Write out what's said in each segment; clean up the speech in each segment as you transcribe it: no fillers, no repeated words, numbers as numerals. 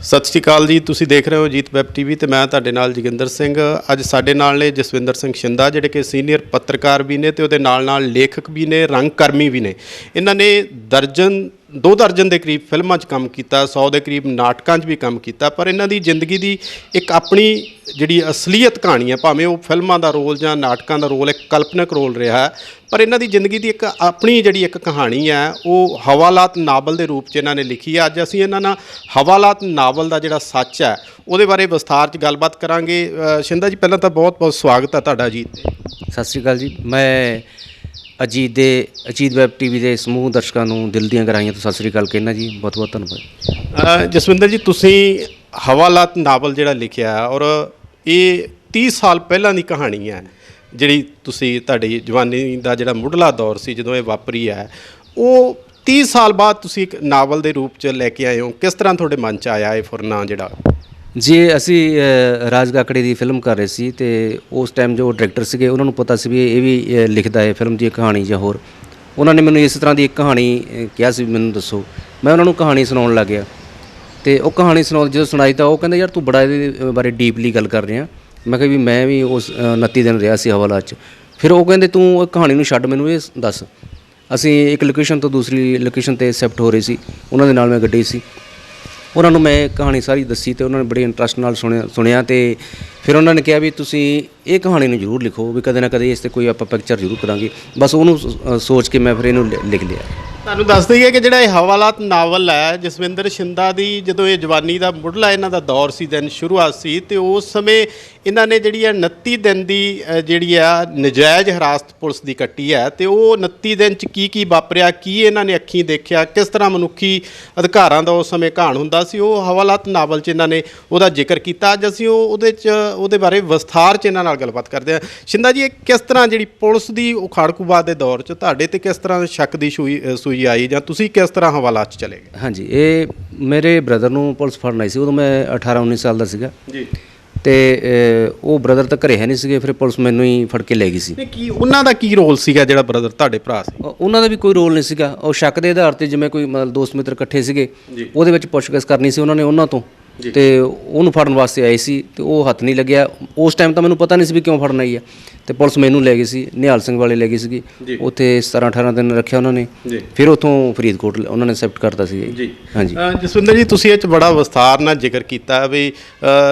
ਸਤਿ ਸ਼੍ਰੀ ਅਕਾਲ ਜੀ। ਤੁਸੀਂ ਦੇਖ ਰਹੇ ਹੋ ਜੀਤ ਵੈਬ ਟੀਵੀ ਤੇ ਮੈਂ ਤੁਹਾਡੇ ਨਾਲ ਜੋਗਿੰਦਰ ਸਿੰਘ। ਅੱਜ ਸਾਡੇ ਨਾਲ ਨੇ ਜਸਵਿੰਦਰ ਸਿੰਘ ਸ਼ਿੰਦਾ, ਜਿਹੜੇ ਕਿ ਸੀਨੀਅਰ ਪੱਤਰਕਾਰ ਵੀ ਨੇ ਤੇ ਉਹਦੇ ਨਾਲ ਲੇਖਕ ਵੀ ਨੇ, ਰੰਗਕਰਮੀ ਵੀ ਨੇ। ਇਹਨਾਂ ਨੇ ਦੋ ਦਰਜਨ ਦੇ ਕਰੀਬ ਫਿਲਮਾਂ 'ਚ ਕੰਮ ਕੀਤਾ, 100 ਦੇ ਕਰੀਬ ਨਾਟਕਾਂ 'ਚ ਵੀ ਕੰਮ ਕੀਤਾ। ਪਰ ਇਹਨਾਂ ਦੀ ਜ਼ਿੰਦਗੀ ਦੀ ਇੱਕ ਆਪਣੀ ਜਿਹੜੀ ਅਸਲੀਅਤ ਕਹਾਣੀ ਹੈ, ਭਾਵੇਂ ਉਹ ਫਿਲਮਾਂ ਦਾ ਰੋਲ ਜਾਂ ਨਾਟਕਾਂ ਦਾ ਰੋਲ ਇੱਕ ਕਲਪਨਕ ਰੋਲ ਰਿਹਾ ਹੈ, ਪਰ ਇਹਨਾਂ ਦੀ ਜ਼ਿੰਦਗੀ ਦੀ ਇੱਕ ਆਪਣੀ ਜਿਹੜੀ ਇੱਕ ਕਹਾਣੀ ਹੈ ਉਹ ਹਵਾਲਾਤ ਨਾਵਲ ਦੇ ਰੂਪ 'ਚ ਇਹਨਾਂ ਨੇ ਲਿਖੀ ਹੈ। ਅੱਜ ਅਸੀਂ ਇਹਨਾਂ ਨਾਲ ਹਵਾਲਾਤ ਨਾਵਲ ਦਾ ਜਿਹੜਾ ਸੱਚ ਹੈ ਉਹਦੇ ਬਾਰੇ ਵਿਸਥਾਰ 'ਚ ਗੱਲਬਾਤ ਕਰਾਂਗੇ। ਸ਼ਿੰਦਾ ਜੀ, ਪਹਿਲਾਂ ਤਾਂ ਬਹੁਤ ਬਹੁਤ ਸਵਾਗਤ ਹੈ ਤੁਹਾਡਾ ਜੀ। ਸਤਿ ਸ਼੍ਰੀ ਅਕਾਲ ਜੀ। ਮੈਂ ਅਜੀਤ ਵੈਬ ਟੀਵੀ ਦੇ ਸਮੂਹ ਦਰਸ਼ਕਾਂ ਨੂੰ ਦਿਲ ਦੀਆਂ ਗਹਿਰਾਈਆਂ ਤੋਂ ਸਤਿ ਸ਼੍ਰੀ ਅਕਾਲ ਕਹਿਣਾ ਜੀ। ਬਹੁਤ ਬਹੁਤ ਧੰਨਵਾਦ। ਜਸਵਿੰਦਰ ਜੀ, ਤੁਸੀਂ ਹਵਾਲਾਤ ਨਾਵਲ ਜਿਹੜਾ ਲਿਖਿਆ ਔਰ ਇਹ 30 ਸਾਲ ਪਹਿਲਾਂ ਦੀ ਕਹਾਣੀ ਹੈ, ਜਿਹੜੀ ਤੁਸੀਂ ਤੁਹਾਡੀ ਜਵਾਨੀ ਦਾ ਜਿਹੜਾ ਮੁੱਢਲਾ ਦੌਰ ਸੀ ਜਦੋਂ ਇਹ ਵਾਪਰੀ ਹੈ, ਉਹ 30 ਸਾਲ ਬਾਅਦ ਤੁਸੀਂ ਇੱਕ ਨਾਵਲ ਦੇ ਰੂਪ 'ਚ ਲੈ ਕੇ ਆਏ ਹੋ। ਕਿਸ ਤਰ੍ਹਾਂ ਤੁਹਾਡੇ ਮਨ 'ਚ ਆਇਆ ਇਹ ਫੁਰਨਾ ਜਿਹੜਾ? ਜੀ, ਅਸੀਂ ਰਾਜ ਕਾਕੜੇ ਦੀ ਫਿਲਮ ਕਰ ਰਹੇ ਸੀ ਅਤੇ ਉਸ ਟਾਈਮ ਜੋ ਡਾਇਰੈਕਟਰ ਸੀਗੇ ਉਹਨਾਂ ਨੂੰ ਪਤਾ ਸੀ ਵੀ ਇਹ ਵੀ ਲਿਖਦਾ ਹੈ ਫਿਲਮ ਦੀ ਕਹਾਣੀ ਜਾਂ ਹੋਰ। ਉਹਨਾਂ ਨੇ ਮੈਨੂੰ ਇਸ ਤਰ੍ਹਾਂ ਦੀ ਇੱਕ ਕਹਾਣੀ ਕਿਹਾ ਸੀ, ਮੈਨੂੰ ਦੱਸੋ। ਮੈਂ ਉਹਨਾਂ ਨੂੰ ਕਹਾਣੀ ਸੁਣਾਉਣ ਲੱਗ ਗਿਆ ਅਤੇ ਉਹ ਕਹਾਣੀ ਜਦੋਂ ਸੁਣਾਈ ਤਾਂ ਉਹ ਕਹਿੰਦੇ, ਯਾਰ ਤੂੰ ਬੜਾ ਇਹਦੇ ਬਾਰੇ ਡੀਪਲੀ ਗੱਲ ਕਰ ਰਿਹਾ। ਮੈਂ ਕਿਹਾ ਵੀ ਮੈਂ ਵੀ ਉਸ 29 ਦਿਨ ਰਿਹਾ ਸੀ ਹਵਾਲਾਤ 'ਚ। ਫਿਰ ਉਹ ਕਹਿੰਦੇ, ਤੂੰ ਕਹਾਣੀ ਨੂੰ ਛੱਡ, ਮੈਨੂੰ ਇਹ ਦੱਸ। ਅਸੀਂ ਇੱਕ ਲੋਕੇਸ਼ਨ ਤੋਂ ਦੂਸਰੀ ਲੋਕੇਸ਼ਨ 'ਤੇ ਸ਼ਿਫਟ ਹੋ ਰਹੇ ਸੀ, ਉਹਨਾਂ ਦੇ ਨਾਲ ਮੈਂ ਗੱਡੀ ਸੀ। ਉਹਨਾਂ ਨੂੰ ਮੈਂ ਕਹਾਣੀ ਸਾਰੀ ਦੱਸੀ ਅਤੇ ਉਹਨਾਂ ਨੇ ਬੜੇ ਇੰਟਰਸਟ ਨਾਲ ਸੁਣਿਆ ਅਤੇ ਫਿਰ ਉਹਨਾਂ ਨੇ ਕਿਹਾ ਵੀ ਤੁਸੀਂ ਇਹ ਕਹਾਣੀ ਨੂੰ ਜ਼ਰੂਰ ਲਿਖੋ, ਵੀ ਕਦੇ ਨਾ ਕਦੇ ਇਸ 'ਤੇ ਕੋਈ ਆਪਾਂ ਪਿਕਚਰ ਜ਼ਰੂਰ ਕਰਾਂਗੇ। ਬਸ ਉਹਨੂੰ ਸੋਚ ਕੇ ਮੈਂ ਫਿਰ ਇਹਨੂੰ ਲਿਖ ਲਿਆ। ਤੁਹਾਨੂੰ ਦੱਸ ਦਈਏ ਕਿ ਜਿਹੜਾ ਇਹ ਹਵਾਲਾਤ ਨਾਵਲ ਹੈ, ਜਸਵਿੰਦਰ ਸ਼ਿੰਦਾ ਦੀ ਜਦੋਂ ਇਹ ਜਵਾਨੀ ਦਾ ਮੁੱਢਲਾ ਇਹਨਾਂ ਦਾ ਦੌਰ ਸੀ, ਦਿਨ ਸ਼ੁਰੂਆਤ ਸੀ, ਅਤੇ ਉਸ ਸਮੇਂ ਇਹਨਾਂ ਨੇ ਜਿਹੜੀ ਆ 29 ਦਿਨ ਦੀ ਜਿਹੜੀ ਆ ਨਜਾਇਜ਼ ਹਿਰਾਸਤ ਪੁਲਿਸ ਦੀ ਕੱਟੀ ਹੈ। ਅਤੇ ਉਹ 29 ਦਿਨ 'ਚ ਕੀ ਵਾਪਰਿਆ, ਕੀ ਇਹਨਾਂ ਨੇ ਅੱਖੀਂ ਦੇਖਿਆ, ਕਿਸ ਤਰ੍ਹਾਂ ਮਨੁੱਖੀ ਅਧਿਕਾਰਾਂ ਦਾ ਉਸ ਸਮੇਂ ਘਾਣ ਹੁੰਦਾ ਸੀ, ਉਹ ਹਵਾਲਾਤ ਨਾਵਲ 'ਚ ਇਹਨਾਂ ਨੇ ਉਹਦਾ ਜ਼ਿਕਰ ਕੀਤਾ। ਅੱਜ ਅਸੀਂ ਉਹਦੇ ਬਾਰੇ ਵਿਸਥਾਰ 'ਚ ਇਹਨਾਂ ਨਾਲ ਗੱਲਬਾਤ ਕਰਦੇ ਹਾਂ। ਸ਼ਿੰਦਾ ਜੀ, ਇਹ ਕਿਸ ਤਰ੍ਹਾਂ ਜਿਹੜੀ ਪੁਲਿਸ ਦੀ ਉਖਾੜਕੂਬਾਦ ਦੇ ਦੌਰ 'ਚ ਤੁਹਾਡੇ 'ਤੇ ਕਿਸ ਤਰ੍ਹਾਂ ਸ਼ੱਕ ਦੀ ਸੂਈ ਆਈ, ਜਾਂ ਤੁਸੀਂ ਕਿਸ ਤਰ੍ਹਾਂ ਹਵਾਲਾਤ 'ਚ ਚਲੇ ਗਏ? ਹਾਂਜੀ, ਇਹ ਮੇਰੇ ਬ੍ਰਦਰ ਨੂੰ ਪੁਲਿਸ ਫੜਨ ਆਈ ਸੀ। ਉਦੋਂ ਮੈਂ 18-19 ਸਾਲ ਦਾ ਸੀਗਾ ਜੀ, ਅਤੇ ਉਹ ਬ੍ਰਦਰ ਤਾਂ ਘਰੇ ਹੈ ਨਹੀਂ ਸੀਗੇ। ਫਿਰ ਪੁਲਿਸ ਮੈਨੂੰ ਹੀ ਫੜ ਕੇ ਲੈ ਗਈ ਸੀ। ਕੀ ਉਹਨਾਂ ਦਾ ਕੀ ਰੋਲ ਸੀਗਾ, ਜਿਹੜਾ ਬ੍ਰਦਰ ਤੁਹਾਡੇ ਭਰਾ ਸੀ? ਉਹਨਾਂ ਦਾ ਵੀ ਕੋਈ ਰੋਲ ਨਹੀਂ ਸੀਗਾ। ਉਹ ਸ਼ੱਕ ਦੇ ਆਧਾਰ 'ਤੇ ਜਿਵੇਂ ਕੋਈ ਮਤਲਬ ਦੋਸਤ ਮਿੱਤਰ ਇਕੱਠੇ ਸੀਗੇ, ਉਹਦੇ ਵਿੱਚ ਪੁੱਛਗਿੱਛ ਕਰਨੀ ਸੀ ਉਹਨਾਂ ਨੇ ਉਹਨਾਂ ਤੋਂ, ਅਤੇ ਉਹਨੂੰ ਫੜਨ ਵਾਸਤੇ ਆਏ ਸੀ ਅਤੇ ਉਹ ਹੱਥ ਨਹੀਂ ਲੱਗਿਆ। ਉਸ ਟਾਈਮ ਤਾਂ ਮੈਨੂੰ ਪਤਾ ਨਹੀਂ ਸੀ ਵੀ ਕਿਉਂ ਫੜਨ ਆਈ ਆ, ਅਤੇ ਪੁਲਿਸ ਮੈਨੂੰ ਲੈ ਗਈ ਸੀ, ਨਿਹਾਲ ਸਿੰਘ ਵਾਲੇ ਲੈ ਗਈ ਸੀਗੀ। ਉੱਥੇ 17-18 ਦਿਨ ਰੱਖਿਆ ਉਹਨਾਂ ਨੇ। ਫਿਰ ਉੱਥੋਂ ਫਰੀਦਕੋਟ ਉਹਨਾਂ ਨੇ ਸ਼ਿਫਟ ਕਰਤਾ ਸੀ ਜੀ। ਹਾਂਜੀ ਜਸਵਿੰਦਰ ਜੀ, ਤੁਸੀਂ ਇਹ 'ਚ ਬੜਾ ਵਿਸਥਾਰ ਨਾਲ ਜ਼ਿਕਰ ਕੀਤਾ ਵੀ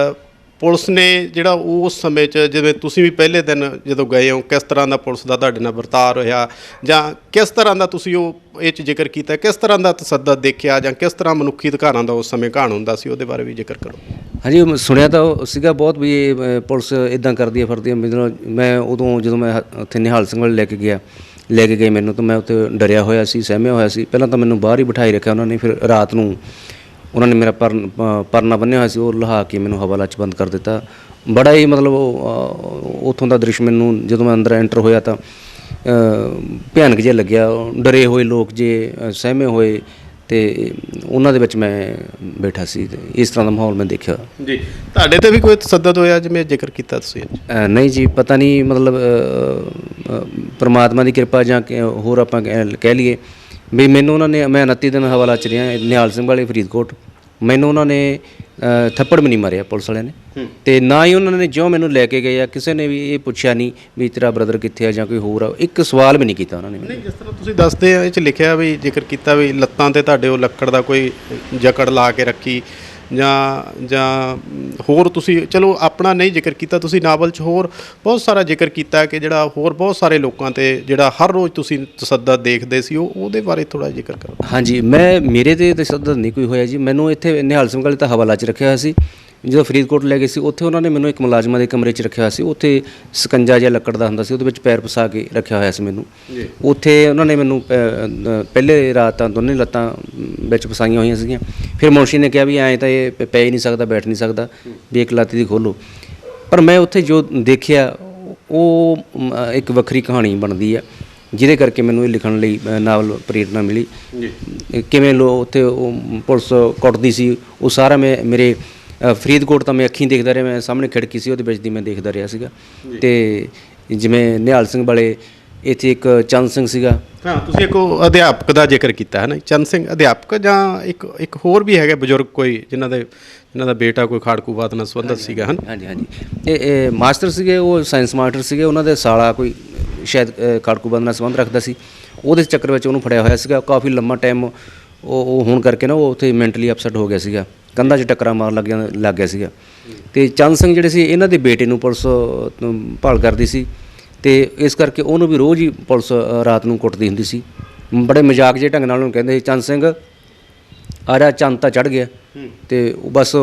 ਪੁਲਿਸ ਨੇ ਜਿਹੜਾ ਉਸ ਸਮੇਂ 'ਚ, ਜਿਵੇਂ ਤੁਸੀਂ ਵੀ ਪਹਿਲੇ ਦਿਨ ਜਦੋਂ ਗਏ ਹੋ, ਕਿਸ ਤਰ੍ਹਾਂ ਦਾ ਪੁਲਿਸ ਦਾ ਤੁਹਾਡੇ ਨਾਲ ਵਰਤਾਅ ਹੋਇਆ, ਜਾਂ ਕਿਸ ਤਰ੍ਹਾਂ ਦਾ ਤੁਸੀਂ ਉਹ ਇਹ 'ਚ ਜ਼ਿਕਰ ਕੀਤਾ, ਕਿਸ ਤਰ੍ਹਾਂ ਦਾ ਤਸੱਦਦ ਦੇਖਿਆ, ਜਾਂ ਕਿਸ ਤਰ੍ਹਾਂ ਮਨੁੱਖੀ ਅਧਿਕਾਰਾਂ ਦਾ ਉਸ ਸਮੇਂ ਘਾਣ ਹੁੰਦਾ ਸੀ, ਉਹਦੇ ਬਾਰੇ ਵੀ ਜ਼ਿਕਰ ਕਰੋ। ਹਾਂਜੀ, ਸੁਣਿਆ ਤਾਂ ਸੀਗਾ ਬਹੁਤ ਵੀ ਇਹ ਪੁਲਿਸ ਇੱਦਾਂ ਕਰਦੀ ਹੈ, ਫੜਦੀ ਹੈ। ਮੈਂ ਉਦੋਂ ਜਦੋਂ ਮੈਂ ਉੱਥੇ ਨਿਹਾਲ ਸਿੰਘ ਵਾਲੇ ਲੈ ਕੇ ਗਏ ਮੈਨੂੰ, ਤਾਂ ਮੈਂ ਉੱਥੇ ਡਰਿਆ ਹੋਇਆ ਸੀ, ਸਹਿਮਿਆ ਹੋਇਆ ਸੀ। ਪਹਿਲਾਂ ਤਾਂ ਮੈਨੂੰ ਬਾਹਰ ਹੀ ਬਿਠਾਈ ਰੱਖਿਆ ਉਹਨਾਂ ਨੇ। ਫਿਰ ਰਾਤ ਨੂੰ ਉਹਨਾਂ ਨੇ ਮੇਰਾ ਪਰਨਾ ਬੰਨ੍ਹਿਆ ਹੋਇਆ ਸੀ, ਉਹ ਲਹਾ ਕੇ ਮੈਨੂੰ ਹਵਾਲਾਤ 'ਚ ਬੰਦ ਕਰ ਦਿੱਤਾ। ਬੜਾ ਹੀ ਮਤਲਬ ਉੱਥੋਂ ਦਾ ਦ੍ਰਿਸ਼ ਮੈਨੂੰ ਜਦੋਂ ਮੈਂ ਅੰਦਰ ਐਂਟਰ ਹੋਇਆ ਤਾਂ ਭਿਆਨਕ ਜਿਹਾ ਲੱਗਿਆ। ਡਰੇ ਹੋਏ ਲੋਕ ਜੇ, ਸਹਿਮੇ ਹੋਏ, ਅਤੇ ਉਹਨਾਂ ਦੇ ਵਿੱਚ ਮੈਂ ਬੈਠਾ ਸੀ, ਅਤੇ ਇਸ ਤਰ੍ਹਾਂ ਦਾ ਮਾਹੌਲ ਮੈਂ ਦੇਖਿਆ ਜੀ। ਤੁਹਾਡੇ 'ਤੇ ਵੀ ਕੋਈ ਤਸੱਦਦ ਹੋਇਆ ਜਿਵੇਂ ਜ਼ਿਕਰ ਕੀਤਾ ਤੁਸੀਂ? ਨਹੀਂ ਜੀ, ਪਤਾ ਨਹੀਂ, ਮਤਲਬ ਪਰਮਾਤਮਾ ਦੀ ਕਿਰਪਾ ਜਾਂ ਹੋਰ ਆਪਾਂ ਕਹਿ ਲਈਏ ਵੀ ਮੈਨੂੰ ਉਹਨਾਂ ਨੇ, ਮੈਂ 29 ਦਿਨ ਹਵਾਲਾਤ 'ਚ ਰਿਹਾ ਨਿਹਾਲ ਸਿੰਘ ਵਾਲੇ ਫਰੀਦਕੋਟ। ਮੈਨੂੰ ਉਹਨਾਂ ਨੇ ਥੱਪੜ ਵੀ ਨਹੀਂ ਮਾਰਿਆ ਪੁਲਿਸ ਵਾਲਿਆਂ ਨੇ, ਅਤੇ ਨਾ ਹੀ ਉਹਨਾਂ ਨੇ ਜਿਉਂ ਮੈਨੂੰ ਲੈ ਕੇ ਗਏ ਆ ਕਿਸੇ ਨੇ ਵੀ ਇਹ ਪੁੱਛਿਆ ਨਹੀਂ ਵੀ ਤੇਰਾ ਬ੍ਰਦਰ ਕਿੱਥੇ ਆ ਜਾਂ ਕੋਈ ਹੋਰ ਆ, ਇੱਕ ਸਵਾਲ ਵੀ ਨਹੀਂ ਕੀਤਾ ਉਹਨਾਂ ਨੇ। ਨਹੀਂ, ਜਿਸ ਤਰ੍ਹਾਂ ਤੁਸੀਂ ਦੱਸਦੇ ਆ, ਇਹ 'ਚ ਲਿਖਿਆ ਵੀ, ਜ਼ਿਕਰ ਕੀਤਾ ਵੀ ਲੱਤਾਂ 'ਤੇ ਤੁਹਾਡੇ ਉਹ ਲੱਕੜ ਦਾ ਕੋਈ ਜਕੜ ਲਾ ਕੇ ਰੱਖੀ, ਜਾਂ ਹੋਰ ਤੁਸੀਂ ਚਲੋ ਆਪਣਾ ਨਹੀਂ ਜ਼ਿਕਰ ਕੀਤਾ, ਤੁਸੀਂ ਨਾਵਲ 'ਚ ਹੋਰ ਬਹੁਤ ਸਾਰਾ ਜ਼ਿਕਰ ਕੀਤਾ ਕਿ ਜਿਹੜਾ ਹੋਰ ਬਹੁਤ ਸਾਰੇ ਲੋਕਾਂ 'ਤੇ ਜਿਹੜਾ ਹਰ ਰੋਜ਼ ਤੁਸੀਂ ਤਸੱਦਦ ਦੇਖਦੇ ਸੀ, ਉਹਦੇ ਬਾਰੇ ਥੋੜ੍ਹਾ ਜ਼ਿਕਰ ਕਰੋ। ਹਾਂਜੀ, ਮੇਰੇ 'ਤੇ ਤਸੱਦਦ ਨਹੀਂ ਕੋਈ ਹੋਇਆ ਜੀ। ਮੈਨੂੰ ਇੱਥੇ ਨਿਹਾਲ ਸਿੰਘ ਵਾਲੇ ਤਾਂ ਹਵਾਲਾਤ 'ਚ ਰੱਖਿਆ ਹੋਇਆ ਸੀ। ਜਦੋਂ ਫਰੀਦਕੋਟ ਲੈ ਗਏ ਸੀ, ਉੱਥੇ ਉਹਨਾਂ ਨੇ ਮੈਨੂੰ ਇੱਕ ਮੁਲਾਜ਼ਮਾਂ ਦੇ ਕਮਰੇ 'ਚ ਰੱਖਿਆ ਹੋਇਆ ਸੀ। ਉੱਥੇ ਸਕੰਜਾ ਜਿਹਾ ਲੱਕੜ ਦਾ ਹੁੰਦਾ ਸੀ, ਉਹਦੇ ਵਿੱਚ ਪੈਰ ਫਸਾ ਕੇ ਰੱਖਿਆ ਹੋਇਆ ਸੀ ਮੈਨੂੰ। ਉੱਥੇ ਉਹਨਾਂ ਨੇ ਮੈਨੂੰ ਪਹਿਲੇ ਰਾਤ ਤਾਂ ਦੋਨੇ ਲੱਤਾਂ ਵਿੱਚ ਫਸਾਈਆਂ ਹੋਈਆਂ ਸੀਗੀਆਂ। ਫਿਰ ਮੁਨਸ਼ੀ ਨੇ ਕਿਹਾ ਵੀ ਐਂ ਤਾਂ ਇਹ ਪੈ ਹੀ ਨਹੀਂ ਸਕਦਾ, ਬੈਠ ਨਹੀਂ ਸਕਦਾ, ਵੀ ਇੱਕ ਲੱਤ ਦੀ ਖੋਲ੍ਹੋ। ਪਰ ਮੈਂ ਉੱਥੇ ਜੋ ਦੇਖਿਆ ਉਹ ਇੱਕ ਵੱਖਰੀ ਕਹਾਣੀ ਬਣਦੀ ਆ, ਜਿਹਦੇ ਕਰਕੇ ਮੈਨੂੰ ਇਹ ਲਿਖਣ ਲਈ ਨਾਵਲ ਪ੍ਰੇਰਨਾ ਮਿਲੀ। ਕਿਵੇਂ ਉੱਥੇ ਉਹ ਪੁਲਿਸ ਕੁੱਟਦੀ ਸੀ, ਉਹ ਸਾਰਾ ਮੇਰੇ ਫਰੀਦਕੋਟ ਤਾਂ ਮੈਂ ਅੱਖੀਂ ਦੇਖਦਾ ਰਿਹਾ। ਮੈਂ ਸਾਹਮਣੇ ਖਿੜਕੀ ਸੀ, ਉਹਦੇ ਵਿੱਚ ਦੀ ਮੈਂ ਦੇਖਦਾ ਰਿਹਾ ਸੀਗਾ। ਅਤੇ ਜਿਵੇਂ ਨਿਹਾਲ ਸਿੰਘ ਵਾਲੇ, ਇੱਥੇ ਇੱਕ ਚੰਦ ਸਿੰਘ ਸੀਗਾ। ਹਾਂ, ਤੁਸੀਂ ਇੱਕ ਅਧਿਆਪਕ ਦਾ ਜ਼ਿਕਰ ਕੀਤਾ ਹੈ ਨਾ, ਚੰਦ ਸਿੰਘ ਅਧਿਆਪਕ, ਜਾਂ ਇੱਕ ਹੋਰ ਵੀ ਹੈਗੇ ਬਜ਼ੁਰਗ ਕੋਈ ਜਿਨ੍ਹਾਂ ਦੇ ਇਹਨਾਂ ਦਾ ਬੇਟਾ ਕੋਈ ਖਾੜਕੂਵਾਦ ਨਾਲ ਸੰਬੰਧਿਤ ਸੀਗਾ ਹਨ। ਹਾਂਜੀ ਹਾਂਜੀ, ਇਹ ਮਾਸਟਰ ਸੀਗੇ, ਉਹ ਸਾਇੰਸ ਮਾਸਟਰ ਸੀਗੇ, ਉਹਨਾਂ ਦੇ ਸਾਲਾ ਕੋਈ ਸ਼ਾਇਦ ਖਾੜਕੂਵਾਦ ਨਾਲ ਸੰਬੰਧ ਰੱਖਦਾ ਸੀ। ਉਹਦੇ ਚੱਕਰ ਵਿੱਚ ਉਹਨੂੰ ਫੜਿਆ ਹੋਇਆ ਸੀਗਾ। ਕਾਫੀ ਲੰਮਾ ਟਾਈਮ ਉਹ ਹੋਣ ਕਰਕੇ ਨਾ ਉਹ ਉੱਥੇ ਮੈਂਟਲੀ ਅਪਸੈਟ ਹੋ ਗਿਆ ਸੀਗਾ, ਕੰਧਾਂ 'ਚ ਟੱਕਰਾਂ ਮਾਰਨ ਲੱਗ ਗਿਆ ਸੀਗਾ। ਅਤੇ ਚੰਦ ਸਿੰਘ ਜਿਹੜੇ ਸੀ ਇਹਨਾਂ ਦੇ ਬੇਟੇ ਨੂੰ ਪੁਲਿਸ ਭਾਲ ਕਰਦੀ ਸੀ, ਅਤੇ ਇਸ ਕਰਕੇ ਉਹਨੂੰ ਵੀ ਰੋਜ਼ ਹੀ ਪੁਲਿਸ ਰਾਤ ਨੂੰ ਕੁੱਟਦੀ ਹੁੰਦੀ ਸੀ। ਬੜੇ ਮਜ਼ਾਕ ਜਿਹੇ ਢੰਗ ਨਾਲ ਉਹਨੂੰ ਕਹਿੰਦੇ ਸੀ, ਚੰਦ ਸਿੰਘ ਆ ਜਾ, ਚੰਦ ਤਾਂ ਚੜ੍ਹ ਗਿਆ। ਅਤੇ ਬਸ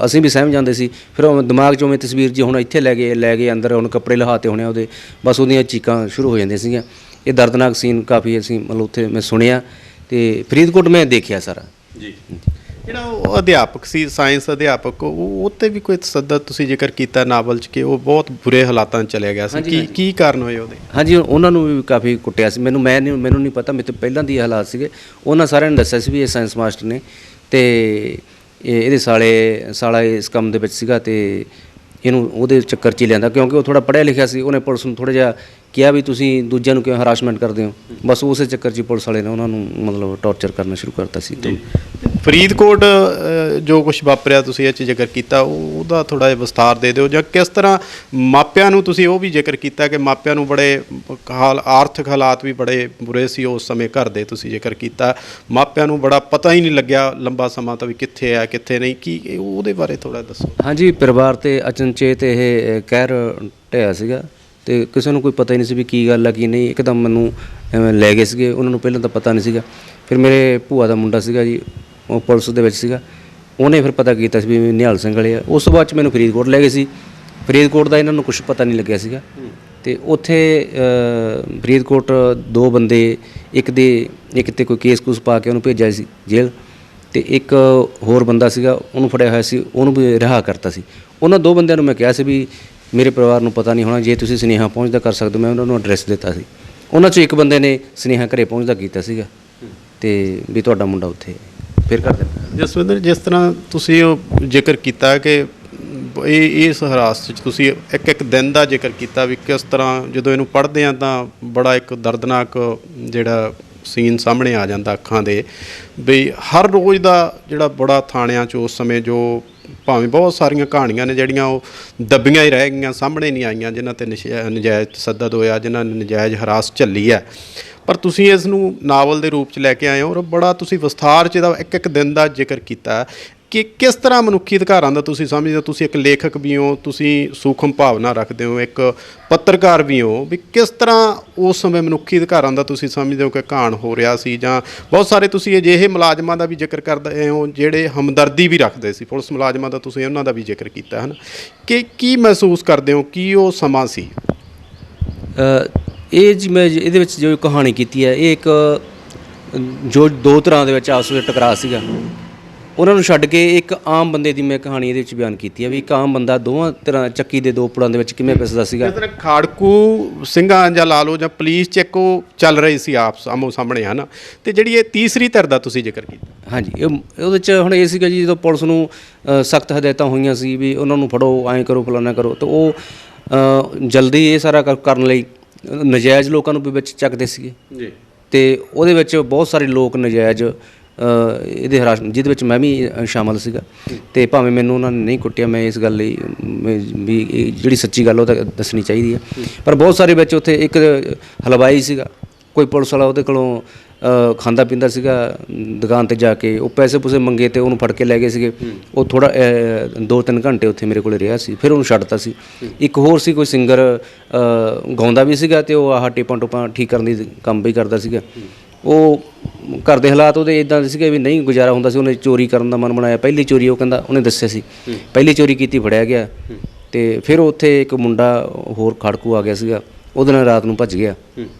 ਅਸੀਂ ਵੀ ਸਹਿਮ ਜਾਂਦੇ ਸੀ। ਫਿਰ ਉਹ ਦਿਮਾਗ 'ਚ ਉਵੇਂ ਤਸਵੀਰ ਜੀ ਹੁਣ ਇੱਥੇ ਲੈ ਗਏ ਅੰਦਰ, ਹੁਣ ਕੱਪੜੇ ਲਹਾਤੇ ਹੋਣੇ ਉਹਦੇ, ਬਸ ਉਹਦੀਆਂ ਚੀਕਾਂ ਸ਼ੁਰੂ ਹੋ ਜਾਂਦੀਆਂ ਸੀਗੀਆਂ। ਇਹ ਦਰਦਨਾਕ ਸੀਨ ਕਾਫੀ ਅਸੀਂ ਉੱਥੇ ਮੈਂ ਸੁਣਿਆ, ਅਤੇ ਫਰੀਦਕੋਟ ਮੈਂ ਦੇਖਿਆ ਸਾਰਾ। ਜੀ, ਜਿਹੜਾ ਉਹ ਅਧਿਆਪਕ ਸੀ, ਸਾਇੰਸ ਅਧਿਆਪਕ, ਉਹ 'ਤੇ ਵੀ ਕੋਈ ਤਸੱਦਦ ਤੁਸੀਂ ਜ਼ਿਕਰ ਕੀਤਾ ਨਾਵਲ 'ਚ ਕਿ ਉਹ ਬਹੁਤ ਬੁਰੇ ਹਾਲਾਤਾਂ 'ਚ ਚਲਿਆ ਗਿਆ ਸੀ। ਕੀ ਕਾਰਨ ਹੋਏ ਉਹਦੇ? ਹਾਂਜੀ, ਉਹਨਾਂ ਨੂੰ ਵੀ ਕਾਫੀ ਕੁੱਟਿਆ ਸੀ। ਮੈਨੂੰ ਨਹੀਂ ਪਤਾ, ਮੇਰੇ ਤੋਂ ਪਹਿਲਾਂ ਦੀ ਹਾਲਾਤ ਸੀਗੇ। ਉਹਨਾਂ ਸਾਰਿਆਂ ਨੇ ਦੱਸਿਆ ਸੀ ਵੀ ਇਹ ਸਾਇੰਸ ਮਾਸਟਰ ਨੇ, ਅਤੇ ਇਹਦੇ ਸਾਲਾ ਇਸ ਕੰਮ ਦੇ ਵਿੱਚ ਸੀਗਾ, ਅਤੇ ਇਹਨੂੰ ਉਹਦੇ ਚੱਕਰ 'ਚ ਹੀ ਲਿਆਂਦਾ, ਕਿਉਂਕਿ ਉਹ ਥੋੜ੍ਹਾ ਪੜ੍ਹਿਆ ਲਿਖਿਆ ਸੀ। ਉਹਨੇ ਪੁਲਿਸ ਨੂੰ ਥੋੜ੍ਹਾ ਜਿਹਾ ਕਿਹਾ ਵੀ ਤੁਸੀਂ ਦੂਜਿਆਂ ਨੂੰ ਕਿਉਂ ਹਰਾਸਮੈਂਟ ਕਰਦੇ ਹੋ, ਬਸ ਉਸੇ ਚੱਕਰ 'ਚ ਪੁਲਿਸ ਵਾਲੇ ਨੇ ਉਹਨਾਂ ਨੂੰ ਟੌਰਚਰ ਕਰਨਾ ਸ਼ੁਰੂ ਕਰਤਾ ਸੀ। ਫਰੀਦਕੋਟ ਜੋ ਕੁਛ ਵਾਪਰਿਆ ਤੁਸੀਂ ਇਹ 'ਚ ਜ਼ਿਕਰ ਕੀਤਾ, ਉਹਦਾ ਥੋੜ੍ਹਾ ਜਿਹਾ ਵਿਸਥਾਰ ਦੇ ਦਿਓ, ਜਾਂ ਕਿਸ ਤਰ੍ਹਾਂ ਮਾਪਿਆਂ ਨੂੰ ਤੁਸੀਂ ਉਹ ਵੀ ਜ਼ਿਕਰ ਕੀਤਾ ਕਿ ਮਾਪਿਆਂ ਨੂੰ ਬੜੇ ਆਰਥਿਕ ਹਾਲਾਤ ਵੀ ਬੜੇ ਬੁਰੇ ਸੀ ਉਸ ਸਮੇਂ ਘਰ ਦੇ, ਤੁਸੀਂ ਜ਼ਿਕਰ ਕੀਤਾ ਮਾਪਿਆਂ ਨੂੰ ਬੜਾ ਪਤਾ ਹੀ ਨਹੀਂ ਲੱਗਿਆ ਲੰਬਾ ਸਮਾਂ ਤਾਂ ਵੀ ਕਿੱਥੇ ਆ ਕਿੱਥੇ ਨਹੀਂ, ਕੀ ਉਹਦੇ ਬਾਰੇ ਥੋੜ੍ਹਾ ਦੱਸੋ। ਹਾਂਜੀ, ਪਰਿਵਾਰ 'ਤੇ ਅਚਨਚੇਤ ਇਹ ਕਹਿਰ ਢਿਆ ਸੀਗਾ, ਅਤੇ ਕਿਸੇ ਨੂੰ ਕੋਈ ਪਤਾ ਹੀ ਨਹੀਂ ਸੀ ਵੀ ਕੀ ਗੱਲ ਆ ਕੀ ਨਹੀਂ। ਇੱਕਦਮ ਮੈਨੂੰ ਲੈ ਗਏ ਸੀਗੇ, ਉਹਨਾਂ ਨੂੰ ਪਹਿਲਾਂ ਤਾਂ ਪਤਾ ਨਹੀਂ ਸੀਗਾ। ਫਿਰ ਮੇਰੇ ਭੂਆ ਦਾ ਮੁੰਡਾ ਸੀਗਾ ਜੀ, ਉਹ ਪੁਲਿਸ ਦੇ ਵਿੱਚ ਸੀਗਾ, ਉਹਨੇ ਫਿਰ ਪਤਾ ਕੀਤਾ ਸੀ ਵੀ ਨਿਹਾਲ ਸਿੰਘ ਵਾਲੇ ਆ। ਉਸ ਤੋਂ ਬਾਅਦ 'ਚ ਮੈਨੂੰ ਫਰੀਦਕੋਟ ਲੈ ਗਏ ਸੀ। ਫਰੀਦਕੋਟ ਦਾ ਇਹਨਾਂ ਨੂੰ ਕੁਛ ਪਤਾ ਨਹੀਂ ਲੱਗਿਆ ਸੀਗਾ, ਅਤੇ ਉੱਥੇ ਫਰੀਦਕੋਟ 2 ਬੰਦੇ, ਇੱਕ 'ਤੇ ਕੋਈ ਕੇਸ ਕੂਸ ਪਾ ਕੇ ਉਹਨੂੰ ਭੇਜਿਆ ਸੀ ਜੇਲ੍ਹ, ਅਤੇ ਇੱਕ ਹੋਰ ਬੰਦਾ ਸੀਗਾ ਉਹਨੂੰ ਫੜਿਆ ਹੋਇਆ ਸੀ, ਉਹਨੂੰ ਵੀ ਰਿਹਾ ਕਰਤਾ ਸੀ। ਉਹਨਾਂ 2 ਬੰਦਿਆਂ ਨੂੰ ਮੈਂ ਕਿਹਾ ਸੀ ਵੀ ਮੇਰੇ ਪਰਿਵਾਰ ਨੂੰ ਪਤਾ ਨਹੀਂ ਹੋਣਾ, ਜੇ ਤੁਸੀਂ ਸੁਨੇਹਾ ਪਹੁੰਚਦਾ ਕਰ ਸਕਦੇ ਹੋ। ਮੈਂ ਉਹਨਾਂ ਨੂੰ ਐਡਰੈਸ ਦਿੱਤਾ ਸੀ। ਉਹਨਾਂ 'ਚੋਂ ਇੱਕ ਬੰਦੇ ਨੇ ਸੁਨੇਹਾ ਘਰੇ ਪਹੁੰਚਦਾ ਕੀਤਾ ਸੀਗਾ, ਅਤੇ ਵੀ ਤੁਹਾਡਾ ਮੁੰਡਾ ਉੱਥੇ ਫਿਰ ਕਰ ਦਿੱਤਾ। ਜਸਵਿੰਦਰ, ਜਿਸ ਤਰ੍ਹਾਂ ਤੁਸੀਂ ਉਹ ਜ਼ਿਕਰ ਕੀਤਾ ਕਿ ਇਸ ਹਿਰਾਸਤ 'ਚ ਤੁਸੀਂ ਇੱਕ ਦਿਨ ਦਾ ਜ਼ਿਕਰ ਕੀਤਾ ਵੀ ਕਿਸ ਤਰ੍ਹਾਂ ਜਦੋਂ ਇਹਨੂੰ ਪੜ੍ਹਦੇ ਹਾਂ ਤਾਂ ਬੜਾ ਇੱਕ ਦਰਦਨਾਕ ਜਿਹੜਾ ਸੀਨ ਸਾਹਮਣੇ ਆ ਜਾਂਦਾ ਅੱਖਾਂ ਦੇ, ਵੀ ਹਰ ਰੋਜ਼ ਦਾ ਜਿਹੜਾ ਬੜਾ ਥਾਣਿਆਂ 'ਚ ਉਸ ਸਮੇਂ ਜੋ ਭਾਵੇਂ ਬਹੁਤ ਸਾਰੀਆਂ ਕਹਾਣੀਆਂ ਨੇ ਜਿਹੜੀਆਂ ਉਹ ਦੱਬੀਆਂ ਹੀ ਰਹਿ ਗਈਆਂ, ਸਾਹਮਣੇ ਨਹੀਂ ਆਈਆਂ, ਜਿਨ੍ਹਾਂ 'ਤੇ ਨਜਾਇਜ਼ ਤਸੱਦਦ ਹੋਇਆ, ਜਿਨ੍ਹਾਂ ਨੇ ਨਜਾਇਜ਼ ਹਰਾਸ ਝੱਲੀ ਹੈ, ਪਰ ਤੁਸੀਂ ਇਸ ਨੂੰ ਨਾਵਲ ਦੇ ਰੂਪ 'ਚ ਲੈ ਕੇ ਆਏ ਹੋ ਔਰ ਬੜਾ ਤੁਸੀਂ ਵਿਸਥਾਰ 'ਚ ਇਹਦਾ ਇੱਕ ਦਿਨ ਦਾ ਜ਼ਿਕਰ ਕੀਤਾ ਕਿ ਕਿਸ ਤਰ੍ਹਾਂ ਮਨੁੱਖੀ ਅਧਿਕਾਰਾਂ ਦਾ ਤੁਸੀਂ ਸਮਝਦੇ ਹੋ। ਤੁਸੀਂ ਇੱਕ ਲੇਖਕ ਵੀ ਹੋ, ਤੁਸੀਂ ਸੂਖਮ ਭਾਵਨਾ ਰੱਖਦੇ ਹੋ, ਇੱਕ ਪੱਤਰਕਾਰ ਵੀ ਹੋ, ਵੀ ਕਿਸ ਤਰ੍ਹਾਂ ਉਸ ਸਮੇਂ ਮਨੁੱਖੀ ਅਧਿਕਾਰਾਂ ਦਾ ਤੁਸੀਂ ਸਮਝਦੇ ਹੋ ਕਿ ਘਾਣ ਹੋ ਰਿਹਾ ਸੀ, ਜਾਂ ਬਹੁਤ ਸਾਰੇ ਤੁਸੀਂ ਅਜਿਹੇ ਮੁਲਾਜ਼ਮਾਂ ਦਾ ਵੀ ਜ਼ਿਕਰ ਕਰਦੇ ਹੋ ਜਿਹੜੇ ਹਮਦਰਦੀ ਵੀ ਰੱਖਦੇ ਸੀ, ਪੁਲਿਸ ਮੁਲਾਜ਼ਮਾਂ ਦਾ ਤੁਸੀਂ ਉਹਨਾਂ ਦਾ ਵੀ ਜ਼ਿਕਰ ਕੀਤਾ ਹੈ ਨਾ, ਕਿ ਕੀ ਮਹਿਸੂਸ ਕਰਦੇ ਹੋ, ਕੀ ਉਹ ਸਮਾਂ ਸੀ? ਇਹ ਜੀ ਮੈਂ ਇਹਦੇ ਵਿੱਚ ਜੋ ਕਹਾਣੀ ਕੀਤੀ ਹੈ, ਇਹ ਇੱਕ ਜੋ 2 ਤਰ੍ਹਾਂ ਦੇ ਵਿੱਚ ਆਪਸ ਵਿੱਚ ਟਕਰਾਅ ਸੀਗਾ, ਉਹਨਾਂ ਨੂੰ ਛੱਡ ਕੇ ਇੱਕ ਆਮ ਬੰਦੇ ਦੀ ਮੈਂ ਕਹਾਣੀ ਇਹਦੇ ਵਿੱਚ ਬਿਆਨ ਕੀਤੀ ਹੈ ਵੀ ਇੱਕ ਆਮ ਬੰਦਾ ਦੋਵਾਂ ਤਰ੍ਹਾਂ ਚੱਕੀ ਦੇ 2 ਪੁੜਾਂ ਦੇ ਵਿੱਚ ਕਿਵੇਂ ਪਿਸਦਾ ਸੀਗਾ। ਜਿਸ ਤਰ੍ਹਾਂ ਖਾੜਕੂ ਸਿੰਘਾਂ ਜਾਂ ਲਾ ਲਓ ਜਾਂ ਪੁਲਿਸ 'ਚ ਇੱਕ ਉਹ ਚੱਲ ਰਹੀ ਸੀ ਆਪਸ ਆਮੋ ਸਾਹਮਣੇ ਹੈ ਨਾ, ਅਤੇ ਜਿਹੜੀ ਇਹ ਤੀਸਰੀ ਧਿਰ ਦਾ ਤੁਸੀਂ ਜ਼ਿਕਰ ਕੀਤਾ। ਹਾਂਜੀ, ਉਹਦੇ 'ਚ ਹੁਣ ਇਹ ਸੀਗਾ ਜੀ, ਜਦੋਂ ਪੁਲਿਸ ਨੂੰ ਸਖਤ ਹਦਾਇਤਾਂ ਹੋਈਆਂ ਸੀ ਵੀ ਉਹਨਾਂ ਨੂੰ ਫੜੋ, ਐਂ ਕਰੋ, ਫਲਾਨਾ ਕਰੋ, ਤਾਂ ਉਹ ਜਲਦੀ ਇਹ ਸਾਰਾ ਕਰਨ ਲਈ ਨਜਾਇਜ਼ ਲੋਕਾਂ ਨੂੰ ਵੀ ਵਿੱਚ ਚੱਕਦੇ ਸੀਗੇ ਜੀ, ਅਤੇ ਉਹਦੇ ਵਿੱਚ ਬਹੁਤ ਸਾਰੇ ਲੋਕ ਨਜਾਇਜ਼ ਇਹਦੇ ਜਿਹਦੇ ਵਿੱਚ ਮੈਂ ਵੀ ਸ਼ਾਮਲ ਸੀਗਾ, ਅਤੇ ਭਾਵੇਂ ਮੈਨੂੰ ਉਹਨਾਂ ਨੇ ਨਹੀਂ ਕੁੱਟਿਆ, ਮੈਂ ਇਸ ਗੱਲ ਲਈ ਵੀ ਜਿਹੜੀ ਸੱਚੀ ਗੱਲ ਉਹ ਤਾਂ ਦੱਸਣੀ ਚਾਹੀਦੀ ਹੈ, ਪਰ ਬਹੁਤ ਸਾਰੇ ਵਿੱਚ ਉੱਥੇ ਇੱਕ ਹਲਵਾਈ ਸੀਗਾ, ਕੋਈ ਪੁਲਿਸ ਵਾਲਾ ਉਹਦੇ ਕੋਲੋਂ ਖਾਂਦਾ ਪੀਂਦਾ ਸੀਗਾ ਦੁਕਾਨ 'ਤੇ ਜਾ ਕੇ, ਉਹ ਪੈਸੇ ਪੂਸੇ ਮੰਗੇ ਅਤੇ ਉਹਨੂੰ ਫੜ ਕੇ ਲੈ ਗਏ ਸੀਗੇ। ਉਹ ਥੋੜ੍ਹਾ 2-3 ਘੰਟੇ ਉੱਥੇ ਮੇਰੇ ਕੋਲ ਰਿਹਾ ਸੀ, ਫਿਰ ਉਹਨੂੰ ਛੱਡਤਾ ਸੀ। ਇੱਕ ਹੋਰ ਸੀ ਕੋਈ ਸਿੰਗਰ, ਗਾਉਂਦਾ ਵੀ ਸੀਗਾ ਅਤੇ ਉਹ ਆਹ ਟੇਪਾਂ ਟੂਪਾਂ ਠੀਕ ਕਰਨ ਦੀ ਕੰਮ ਵੀ ਕਰਦਾ ਸੀਗਾ। ਉਹ ਘਰ ਦੇ ਹਾਲਾਤ ਉਹਦੇ ਇੱਦਾਂ ਦੇ ਸੀਗੇ ਵੀ ਨਹੀਂ ਗੁਜ਼ਾਰਾ ਹੁੰਦਾ ਸੀ। ਉਹਨੇ ਚੋਰੀ ਕਰਨ ਦਾ ਮਨ ਬਣਾਇਆ, ਪਹਿਲੀ ਚੋਰੀ ਉਹ ਕਹਿੰਦਾ ਉਹਨੇ ਦੱਸਿਆ ਸੀ, ਪਹਿਲੀ ਚੋਰੀ ਕੀਤੀ, ਫੜਿਆ ਗਿਆ, ਅਤੇ ਫਿਰ ਉੱਥੇ ਇੱਕ ਮੁੰਡਾ ਹੋਰ ਖਾੜਕੂ ਆ ਗਿਆ ਸੀਗਾ, ਉਹਦੇ ਨਾਲ ਰਾਤ ਨੂੰ ਭੱਜ ਗਿਆ,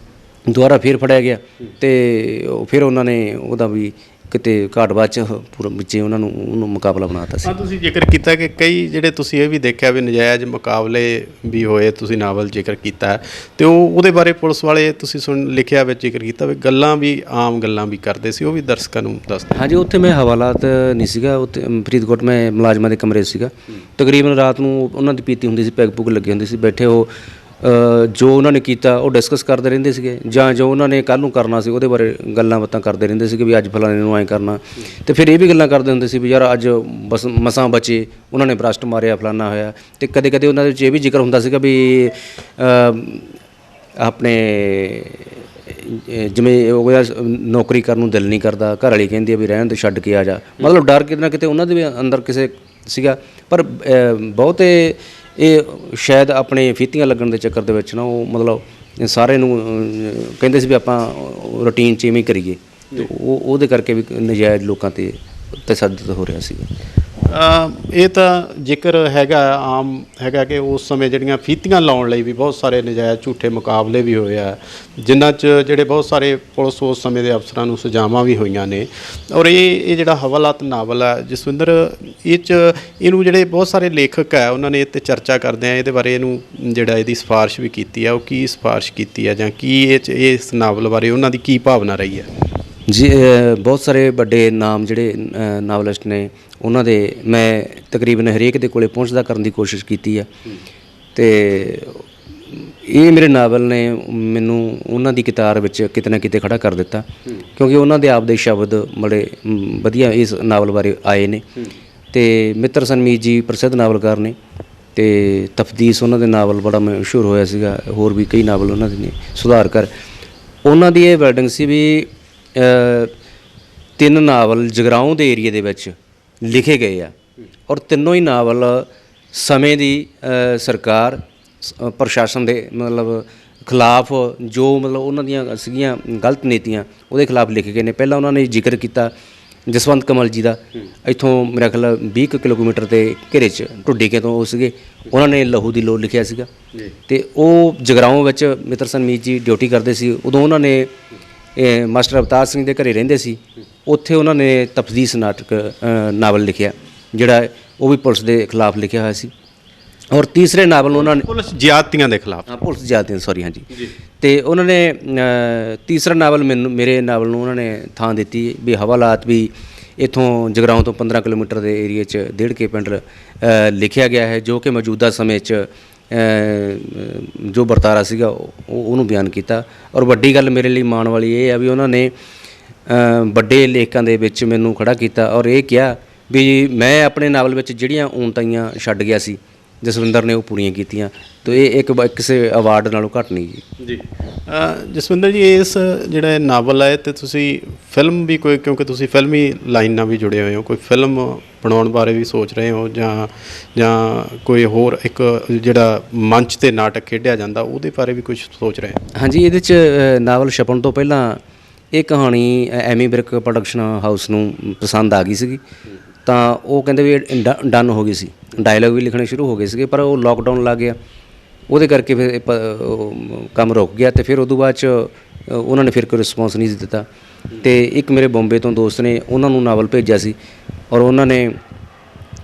ਦੁਬਾਰਾ ਫਿਰ ਫੜਿਆ ਗਿਆ, ਅਤੇ ਫਿਰ ਉਹਨਾਂ ਨੇ ਉਹਦਾ ਵੀ ਕਿਤੇ ਘਾਟ ਬਾਅਦ 'ਚ ਪੂਰਾ ਵਿੱਚੇ ਉਹਨੂੰ ਮੁਕਾਬਲਾ ਬਣਾ ਦਿੱਤਾ ਸੀ। ਤੁਸੀਂ ਜ਼ਿਕਰ ਕੀਤਾ ਕਿ ਕਈ ਜਿਹੜੇ ਤੁਸੀਂ ਇਹ ਵੀ ਦੇਖਿਆ ਵੀ ਨਜਾਇਜ਼ ਮੁਕਾਬਲੇ ਵੀ ਹੋਏ, ਤੁਸੀਂ ਨਾਵਲ ਜ਼ਿਕਰ ਕੀਤਾ ਹੈ, ਅਤੇ ਉਹਦੇ ਬਾਰੇ ਪੁਲਿਸ ਵਾਲੇ ਤੁਸੀਂ ਲਿਖਿਆ ਵਿੱਚ ਜ਼ਿਕਰ ਕੀਤਾ ਵੀ ਗੱਲਾਂ ਵੀ ਆਮ ਗੱਲਾਂ ਵੀ ਕਰਦੇ ਸੀ, ਉਹ ਵੀ ਦਰਸ਼ਕਾਂ ਨੂੰ ਦੱਸ ਦਿਓ। ਹਾਂਜੀ, ਉੱਥੇ ਮੈਂ ਹਵਾਲਾਤ ਨਹੀਂ ਸੀਗਾ, ਉੱਥੇ ਫਰੀਦਕੋਟ ਮੈਂ ਮੁਲਾਜ਼ਮਾਂ ਦੇ ਕਮਰੇ 'ਚ ਸੀਗਾ। ਤਕਰੀਬਨ ਰਾਤ ਨੂੰ ਉਹਨਾਂ ਦੀ ਪੀਤੀ ਹੁੰਦੀ ਸੀ, ਪੈਗ ਪੁਗ ਲੱਗੇ ਹੁੰਦੇ ਸੀ, ਬੈਠੇ ਉਹ ਜੋ ਉਹਨਾਂ ਨੇ ਕੀਤਾ ਉਹ ਡਿਸਕਸ ਕਰਦੇ ਰਹਿੰਦੇ ਸੀਗੇ, ਜਾਂ ਜੋ ਉਹਨਾਂ ਨੇ ਕੱਲ੍ਹ ਨੂੰ ਕਰਨਾ ਸੀ ਉਹਦੇ ਬਾਰੇ ਗੱਲਾਂ ਬਾਤਾਂ ਕਰਦੇ ਰਹਿੰਦੇ ਸੀਗੇ ਵੀ ਅੱਜ ਫਲਾਣੇ ਨੂੰ ਐਂ ਕਰਨਾ। ਅਤੇ ਫਿਰ ਇਹ ਵੀ ਗੱਲਾਂ ਕਰਦੇ ਹੁੰਦੇ ਸੀ ਵੀ ਯਾਰ ਅੱਜ ਬਸ ਮਸਾਂ ਬਚੇ, ਉਹਨਾਂ ਨੇ ਬਰਸਟ ਮਾਰਿਆ, ਫਲਾਨਾ ਹੋਇਆ। ਅਤੇ ਕਦੇ ਕਦੇ ਉਹਨਾਂ ਦੇ ਵਿੱਚ ਇਹ ਵੀ ਜ਼ਿਕਰ ਹੁੰਦਾ ਸੀਗਾ ਵੀ ਆਪਣੇ ਜਿਵੇਂ ਉਹ ਨੌਕਰੀ ਕਰਨ ਨੂੰ ਦਿਲ ਨਹੀਂ ਕਰਦਾ, ਘਰ ਵਾਲੀ ਕਹਿੰਦੀ ਆ ਵੀ ਰਹਿਣ ਦੇ, ਛੱਡ ਕੇ ਆ ਜਾ। ਮਤਲਬ ਡਰ ਕਿਤੇ ਨਾ ਕਿਤੇ ਉਹਨਾਂ ਦੇ ਵੀ ਅੰਦਰ ਕਿਸੇ ਸੀਗਾ। ਪਰ ਬਹੁਤੇ ਇਹ ਸ਼ਾਇਦ ਆਪਣੇ ਫੀਤੀਆਂ ਲੱਗਣ ਦੇ ਚੱਕਰ ਦੇ ਵਿੱਚ ਨਾ ਉਹ ਮਤਲਬ ਸਾਰੇ ਨੂੰ ਕਹਿੰਦੇ ਸੀ ਵੀ ਆਪਾਂ ਰੂਟੀਨ 'ਚ ਇਵੇਂ ਕਰੀਏ, ਅਤੇ ਉਹਦੇ ਕਰਕੇ ਵੀ ਨਜਾਇਜ਼ ਲੋਕਾਂ 'ਤੇ ਤਸ਼ੱਦਦ ਹੋ ਰਿਹਾ ਸੀ। ਇਹ ਤਾਂ ਜ਼ਿਕਰ ਹੈਗਾ, ਆਮ ਹੈਗਾ ਕਿ ਉਸ ਸਮੇਂ ਜਿਹੜੀਆਂ ਫੀਤੀਆਂ ਲਾਉਣ ਲਈ ਵੀ ਬਹੁਤ ਸਾਰੇ ਨਜਾਇਜ਼ ਝੂਠੇ ਮੁਕਾਬਲੇ ਵੀ ਹੋਏ ਆ, ਜਿਨ੍ਹਾਂ 'ਚ ਜਿਹੜੇ ਬਹੁਤ ਸਾਰੇ ਪੁਲਿਸ ਉਸ ਸਮੇਂ ਦੇ ਅਫਸਰਾਂ ਨੂੰ ਸਜ਼ਾਵਾਂ ਵੀ ਹੋਈਆਂ ਨੇ। ਔਰ ਇਹ ਜਿਹੜਾ ਹਵਾਲਾਤ ਨਾਵਲ ਹੈ ਜਸਵਿੰਦਰ, ਇਹਨੂੰ ਜਿਹੜੇ ਬਹੁਤ ਸਾਰੇ ਲੇਖਕ ਹੈ ਉਹਨਾਂ ਨੇ ਇਹ 'ਤੇ ਚਰਚਾ ਕਰਦੇ ਆ, ਇਹਦੇ ਬਾਰੇ ਇਹਨੂੰ ਜਿਹੜਾ ਇਹਦੀ ਸਿਫਾਰਿਸ਼ ਵੀ ਕੀਤੀ ਆ, ਉਹ ਕੀ ਸਿਫਾਰਿਸ਼ ਕੀਤੀ ਹੈ ਜਾਂ ਕੀ ਇਸ ਨਾਵਲ ਬਾਰੇ ਉਹਨਾਂ ਦੀ ਕੀ ਭਾਵਨਾ ਰਹੀ ਹੈ? ਜੀ ਬਹੁਤ ਸਾਰੇ ਵੱਡੇ ਨਾਮ ਜਿਹੜੇ ਨਾਵਲਿਸਟ ਨੇ ਉਹਨਾਂ ਦੇ ਮੈਂ ਤਕਰੀਬਨ ਹਰੇਕ ਦੇ ਕੋਲੇ ਪਹੁੰਚਦਾ ਕਰਨ ਦੀ ਕੋਸ਼ਿਸ਼ ਕੀਤੀ ਆ, ਅਤੇ ਇਹ ਮੇਰੇ ਨਾਵਲ ਨੇ ਮੈਨੂੰ ਉਹਨਾਂ ਦੀ ਕਿਤਾਰ ਵਿੱਚ ਕਿਤੇ ਨਾ ਕਿਤੇ ਖੜ੍ਹਾ ਕਰ ਦਿੱਤਾ, ਕਿਉਂਕਿ ਉਹਨਾਂ ਦੇ ਆਪ ਦੇ ਸ਼ਬਦ ਬੜੇ ਵਧੀਆ ਇਸ ਨਾਵਲ ਬਾਰੇ ਆਏ ਨੇ। ਅਤੇ ਮਿੱਤਰ ਸਨਮੀਤ ਜੀ ਪ੍ਰਸਿੱਧ ਨਾਵਲਕਾਰ ਨੇ, ਅਤੇ ਤਫਦੀਸ ਉਹਨਾਂ ਦੇ ਨਾਵਲ ਬੜਾ ਮਸ਼ਹੂਰ ਹੋਇਆ ਸੀਗਾ। ਹੋਰ ਵੀ ਕਈ ਨਾਵਲ ਉਹਨਾਂ ਦੇ ਨੇ, ਸੁਧਾਰ ਕਰ। ਉਹਨਾਂ ਦੀ ਇਹ ਵਰਡਿੰਗ ਸੀ ਵੀ 3 ਨਾਵਲ ਜਗਰਾਓਂ ਦੇ ਏਰੀਏ ਦੇ ਵਿੱਚ ਲਿਖੇ ਗਏ ਆ, ਔਰ ਤਿੰਨੋਂ ਹੀ ਨਾਵਲ ਸਮੇਂ ਦੀ ਸਰਕਾਰ ਪ੍ਰਸ਼ਾਸਨ ਦੇ ਮਤਲਬ ਖਿਲਾਫ ਜੋ ਮਤਲਬ ਉਹਨਾਂ ਦੀਆਂ ਸੀਗੀਆਂ ਗਲਤ ਨੀਤੀਆਂ ਉਹਦੇ ਖਿਲਾਫ ਲਿਖੇ ਗਏ ਨੇ। ਪਹਿਲਾਂ ਉਹਨਾਂ ਨੇ ਜ਼ਿਕਰ ਕੀਤਾ ਜਸਵੰਤ ਕਮਲ ਜੀ ਦਾ, ਇੱਥੋਂ ਮੇਰਾ ਖਿਆਲ 20 ਕਿਲੋਮੀਟਰ ਦੇ ਘੇਰੇ 'ਚ ਢੁੱਡੀਕੇ ਤੋਂ ਉਹ ਸੀਗੇ, ਉਹਨਾਂ ਨੇ ਲਹੂ ਦੀ ਲੋੜ ਲਿਖਿਆ ਸੀਗਾ। ਅਤੇ ਉਹ ਜਗਰਾਓਂ ਵਿੱਚ ਮਿੱਤਰ ਸਨਮੀਤ ਜੀ ਡਿਊਟੀ ਕਰਦੇ ਸੀ, ਉਦੋਂ ਉਹਨਾਂ ਨੇ ਮਾਸਟਰ ਅਵਤਾਰ ਸਿੰਘ ਦੇ ਘਰੇ ਰਹਿੰਦੇ ਸੀ, ਉੱਥੇ ਉਹਨਾਂ ਨੇ ਤਫਦੀਸ ਨਾਵਲ ਲਿਖਿਆ, ਜਿਹੜਾ ਉਹ ਵੀ ਪੁਲਿਸ ਦੇ ਖਿਲਾਫ ਲਿਖਿਆ ਹੋਇਆ ਸੀ। ਔਰ ਤੀਸਰੇ ਨਾਵਲ ਉਹਨਾਂ ਨੇ ਪੁਲਿਸ ਜ਼ਿਆਦਤੀਆਂ ਦੇ ਖਿਲਾਫ, ਪੁਲਿਸ ਜ਼ਿਆਦਤੀਆਂ, ਸੌਰੀ, ਹਾਂਜੀ। ਅਤੇ ਉਹਨਾਂ ਨੇ ਤੀਸਰਾ ਨਾਵਲ ਮੇਰੇ ਨਾਵਲ ਨੂੰ ਉਹਨਾਂ ਨੇ ਥਾਂ ਦਿੱਤੀ ਵੀ ਹਵਾਲਾਤ ਵੀ ਇੱਥੋਂ ਜਗਰਾਓਂ ਤੋਂ 15 ਕਿਲੋਮੀਟਰ ਦੇ ਏਰੀਏ 'ਚ ਡੇਢਕੇ ਪਿੰਡ ਲਿਖਿਆ ਗਿਆ ਹੈ, ਜੋ ਕਿ ਮੌਜੂਦਾ ਸਮੇਂ 'ਚ ਜੋ ਵਰਤਾਰਾ ਸੀਗਾ ਉਹਨੂੰ ਬਿਆਨ ਕੀਤਾ। ਔਰ ਵੱਡੀ ਗੱਲ ਮੇਰੇ ਲਈ ਮਾਣ ਵਾਲੀ ਇਹ ਆ ਵੀ ਉਹਨਾਂ ਨੇ ਵੱਡੇ ਲੇਖਕਾਂ ਦੇ ਵਿੱਚ ਮੈਨੂੰ ਖੜ੍ਹਾ ਕੀਤਾ, ਔਰ ਇਹ ਕਿਹਾ ਵੀ ਮੈਂ ਆਪਣੇ ਨਾਵਲ ਵਿੱਚ ਜਿਹੜੀਆਂ ਊਣਤਾਈਆਂ ਛੱਡ ਗਿਆ ਸੀ ਜਸਵਿੰਦਰ ਨੇ ਉਹ ਪੂਰੀਆਂ ਕੀਤੀਆਂ। ਤਾਂ ਇਹ ਕਿਸੇ ਅਵਾਰਡ ਨਾਲੋਂ ਘੱਟ ਨਹੀਂ ਜੀ। ਜਸਵਿੰਦਰ ਜੀ, ਇਸ ਜਿਹੜਾ ਨਾਵਲ ਹੈ ਅਤੇ ਤੁਸੀਂ ਫਿਲਮ ਵੀ ਕੋਈ, ਕਿਉਂਕਿ ਤੁਸੀਂ ਫਿਲਮੀ ਲਾਈਨ ਨਾਲ ਵੀ ਜੁੜੇ ਹੋਏ ਹੋ, ਕੋਈ ਫਿਲਮ ਬਣਾਉਣ ਬਾਰੇ ਵੀ ਸੋਚ ਰਹੇ ਹੋ ਜਾਂ ਕੋਈ ਹੋਰ ਇੱਕ ਜਿਹੜਾ ਮੰਚ 'ਤੇ ਨਾਟਕ ਖੇਡਿਆ ਜਾਂਦਾ ਉਹਦੇ ਬਾਰੇ ਵੀ ਕੁਝ ਸੋਚ ਰਹੇ ਹੋ? ਹਾਂਜੀ, ਇਹਦੇ 'ਚ ਨਾਵਲ ਛਪਣ ਤੋਂ ਪਹਿਲਾਂ ਇਹ ਕਹਾਣੀ ਐਮੀ ਵਿਰਕ ਪ੍ਰੋਡਕਸ਼ਨ ਹਾਊਸ ਨੂੰ ਪਸੰਦ ਆ ਗਈ ਸੀਗੀ, ਤਾਂ ਉਹ ਕਹਿੰਦੇ ਵੀ ਡਨ ਹੋ ਗਈ ਸੀ, ਡਾਇਲੋਗ ਵੀ ਲਿਖਣੇ ਸ਼ੁਰੂ ਹੋ ਗਏ ਸੀਗੇ, ਪਰ ਉਹ ਲੋਕਡਾਊਨ ਲੱਗ ਗਿਆ, ਉਹਦੇ ਕਰਕੇ ਫਿਰ ਕੰਮ ਰੁਕ ਗਿਆ। ਅਤੇ ਫਿਰ ਉਦੋਂ ਬਾਅਦ 'ਚ ਉਹਨਾਂ ਨੇ ਫਿਰ ਕੋਈ ਰਿਸਪੌਂਸ ਨਹੀਂ ਦਿੱਤਾ। ਅਤੇ ਇੱਕ ਮੇਰੇ ਬੰਬੇ ਤੋਂ ਦੋਸਤ ਨੇ ਉਹਨਾਂ ਨੂੰ ਨਾਵਲ ਭੇਜਿਆ ਸੀ, ਔਰ ਉਹਨਾਂ ਨੇ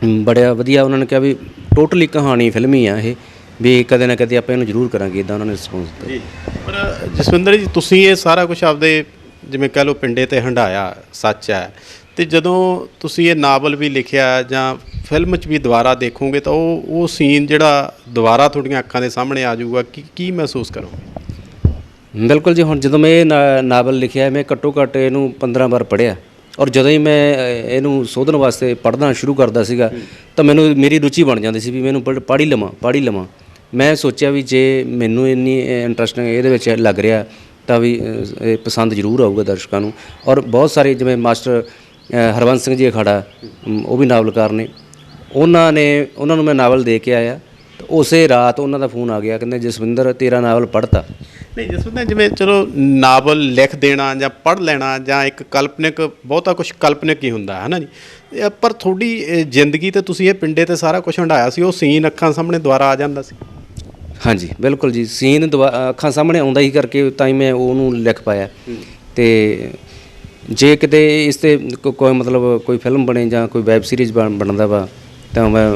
ਬੜਾ ਵਧੀਆ ਉਹਨਾਂ ਨੇ ਕਿਹਾ ਵੀ ਟੋਟਲੀ ਕਹਾਣੀ ਫਿਲਮੀ ਆ ਇਹ, ਵੀ ਕਦੇ ਨਾ ਕਦੇ ਆਪਾਂ ਇਹਨੂੰ ਜ਼ਰੂਰ ਕਰਾਂਗੇ, ਇੱਦਾਂ ਉਹਨਾਂ ਨੇ ਰਿਸਪੌਂਸ ਦਿੱਤਾ ਜੀ। ਪਰ ਜਸਵਿੰਦਰ ਜੀ, ਤੁਸੀਂ ਇਹ ਸਾਰਾ ਕੁਝ ਆਪਦੇ ਜਿਵੇਂ ਕਹਿ ਲਓ ਪਿੰਡੇ 'ਤੇ ਹੰਢਾਇਆ, ਸੱਚ ਹੈ, ਅਤੇ ਜਦੋਂ ਤੁਸੀਂ ਇਹ ਨਾਵਲ ਵੀ ਲਿਖਿਆ ਜਾਂ ਫਿਲਮ 'ਚ ਵੀ ਦੁਬਾਰਾ ਦੇਖੋਗੇ ਤਾਂ ਉਹ ਸੀਨ ਜਿਹੜਾ ਦੁਬਾਰਾ ਤੁਹਾਡੀਆਂ ਅੱਖਾਂ ਦੇ ਸਾਹਮਣੇ ਆ ਜਾਊਗਾ, ਕੀ ਮਹਿਸੂਸ ਕਰੋਗੇ? ਬਿਲਕੁਲ ਜੀ। ਹੁਣ ਜਦੋਂ ਮੈਂ ਇਹ ਨਾਵਲ ਲਿਖਿਆ, ਮੈਂ ਘੱਟੋ ਘੱਟ ਇਹਨੂੰ 15 ਵਾਰ ਪੜ੍ਹਿਆ, ਔਰ ਜਦੋਂ ਹੀ ਮੈਂ ਇਹਨੂੰ ਸੋਧਣ ਵਾਸਤੇ ਪੜ੍ਹਨਾ ਸ਼ੁਰੂ ਕਰਦਾ ਸੀਗਾ ਤਾਂ ਮੇਰੀ ਰੁਚੀ ਬਣ ਜਾਂਦੀ ਸੀ ਵੀ ਮੈਨੂੰ ਪੜ੍ਹ ਹੀ ਲਵਾਂ। ਮੈਂ ਸੋਚਿਆ ਵੀ ਜੇ ਮੈਨੂੰ ਇੰਨੀ ਇੰਟਰਸਟਿੰਗ ਇਹਦੇ ਵਿੱਚ ਲੱਗ ਰਿਹਾ ਤਾਂ ਵੀ ਇਹ ਪਸੰਦ ਜ਼ਰੂਰ ਆਊਗਾ ਦਰਸ਼ਕਾਂ ਨੂੰ। ਔਰ ਬਹੁਤ ਸਾਰੇ ਜਿਵੇਂ ਮਾਸਟਰ ਹਰਬੰਸ ਸਿੰਘ ਜੀ ਅਖਾੜਾ, ਉਹ ਵੀ ਨਾਵਲਕਾਰ ਨੇ, ਉਹਨਾਂ ਨੂੰ ਮੈਂ ਨਾਵਲ ਦੇ ਕੇ ਆਇਆ, ਤਾਂ ਉਸੇ ਰਾਤ ਉਹਨਾਂ ਦਾ ਫੋਨ ਆ ਗਿਆ, ਕਹਿੰਦੇ ਜਸਵਿੰਦਰ ਤੇਰਾ ਨਾਵਲ ਪੜ੍ਹਤਾ। ਨਹੀਂ ਜਸਵਿੰਦਰ, ਜਿਵੇਂ ਚਲੋ ਨਾਵਲ ਲਿਖ ਦੇਣਾ ਜਾਂ ਪੜ੍ਹ ਲੈਣਾ ਜਾਂ ਇੱਕ ਕਾਲਪਨਿਕ, ਬਹੁਤਾ ਕੁਛ ਕਾਲਪਨਿਕ ਹੀ ਹੁੰਦਾ ਹੈ ਨਾ ਜੀ, ਪਰ ਤੁਹਾਡੀ ਜ਼ਿੰਦਗੀ 'ਤੇ ਤੁਸੀਂ ਇਹ ਪਿੰਡੇ 'ਤੇ ਸਾਰਾ ਕੁਛ ਹੰਢਾਇਆ ਸੀ, ਉਹ ਸੀਨ ਅੱਖਾਂ ਸਾਹਮਣੇ ਦੁਬਾਰਾ ਆ ਜਾਂਦਾ ਸੀ? ਹਾਂਜੀ ਬਿਲਕੁਲ ਜੀ, ਸੀਨ ਅੱਖਾਂ ਸਾਹਮਣੇ ਆਉਂਦਾ ਹੀ ਕਰਕੇ ਤਾਂ ਹੀ ਮੈਂ ਉਹਨੂੰ ਲਿਖ ਪਾਇਆ। ਅਤੇ ਜੇ ਕਿਤੇ ਇਸ 'ਤੇ ਕੋਈ ਮਤਲਬ ਕੋਈ ਫਿਲਮ ਬਣੇ ਜਾਂ ਕੋਈ ਵੈਬ ਸੀਰੀਜ਼ ਬਣਦਾ ਵਾ ਤਾਂ ਮੈਂ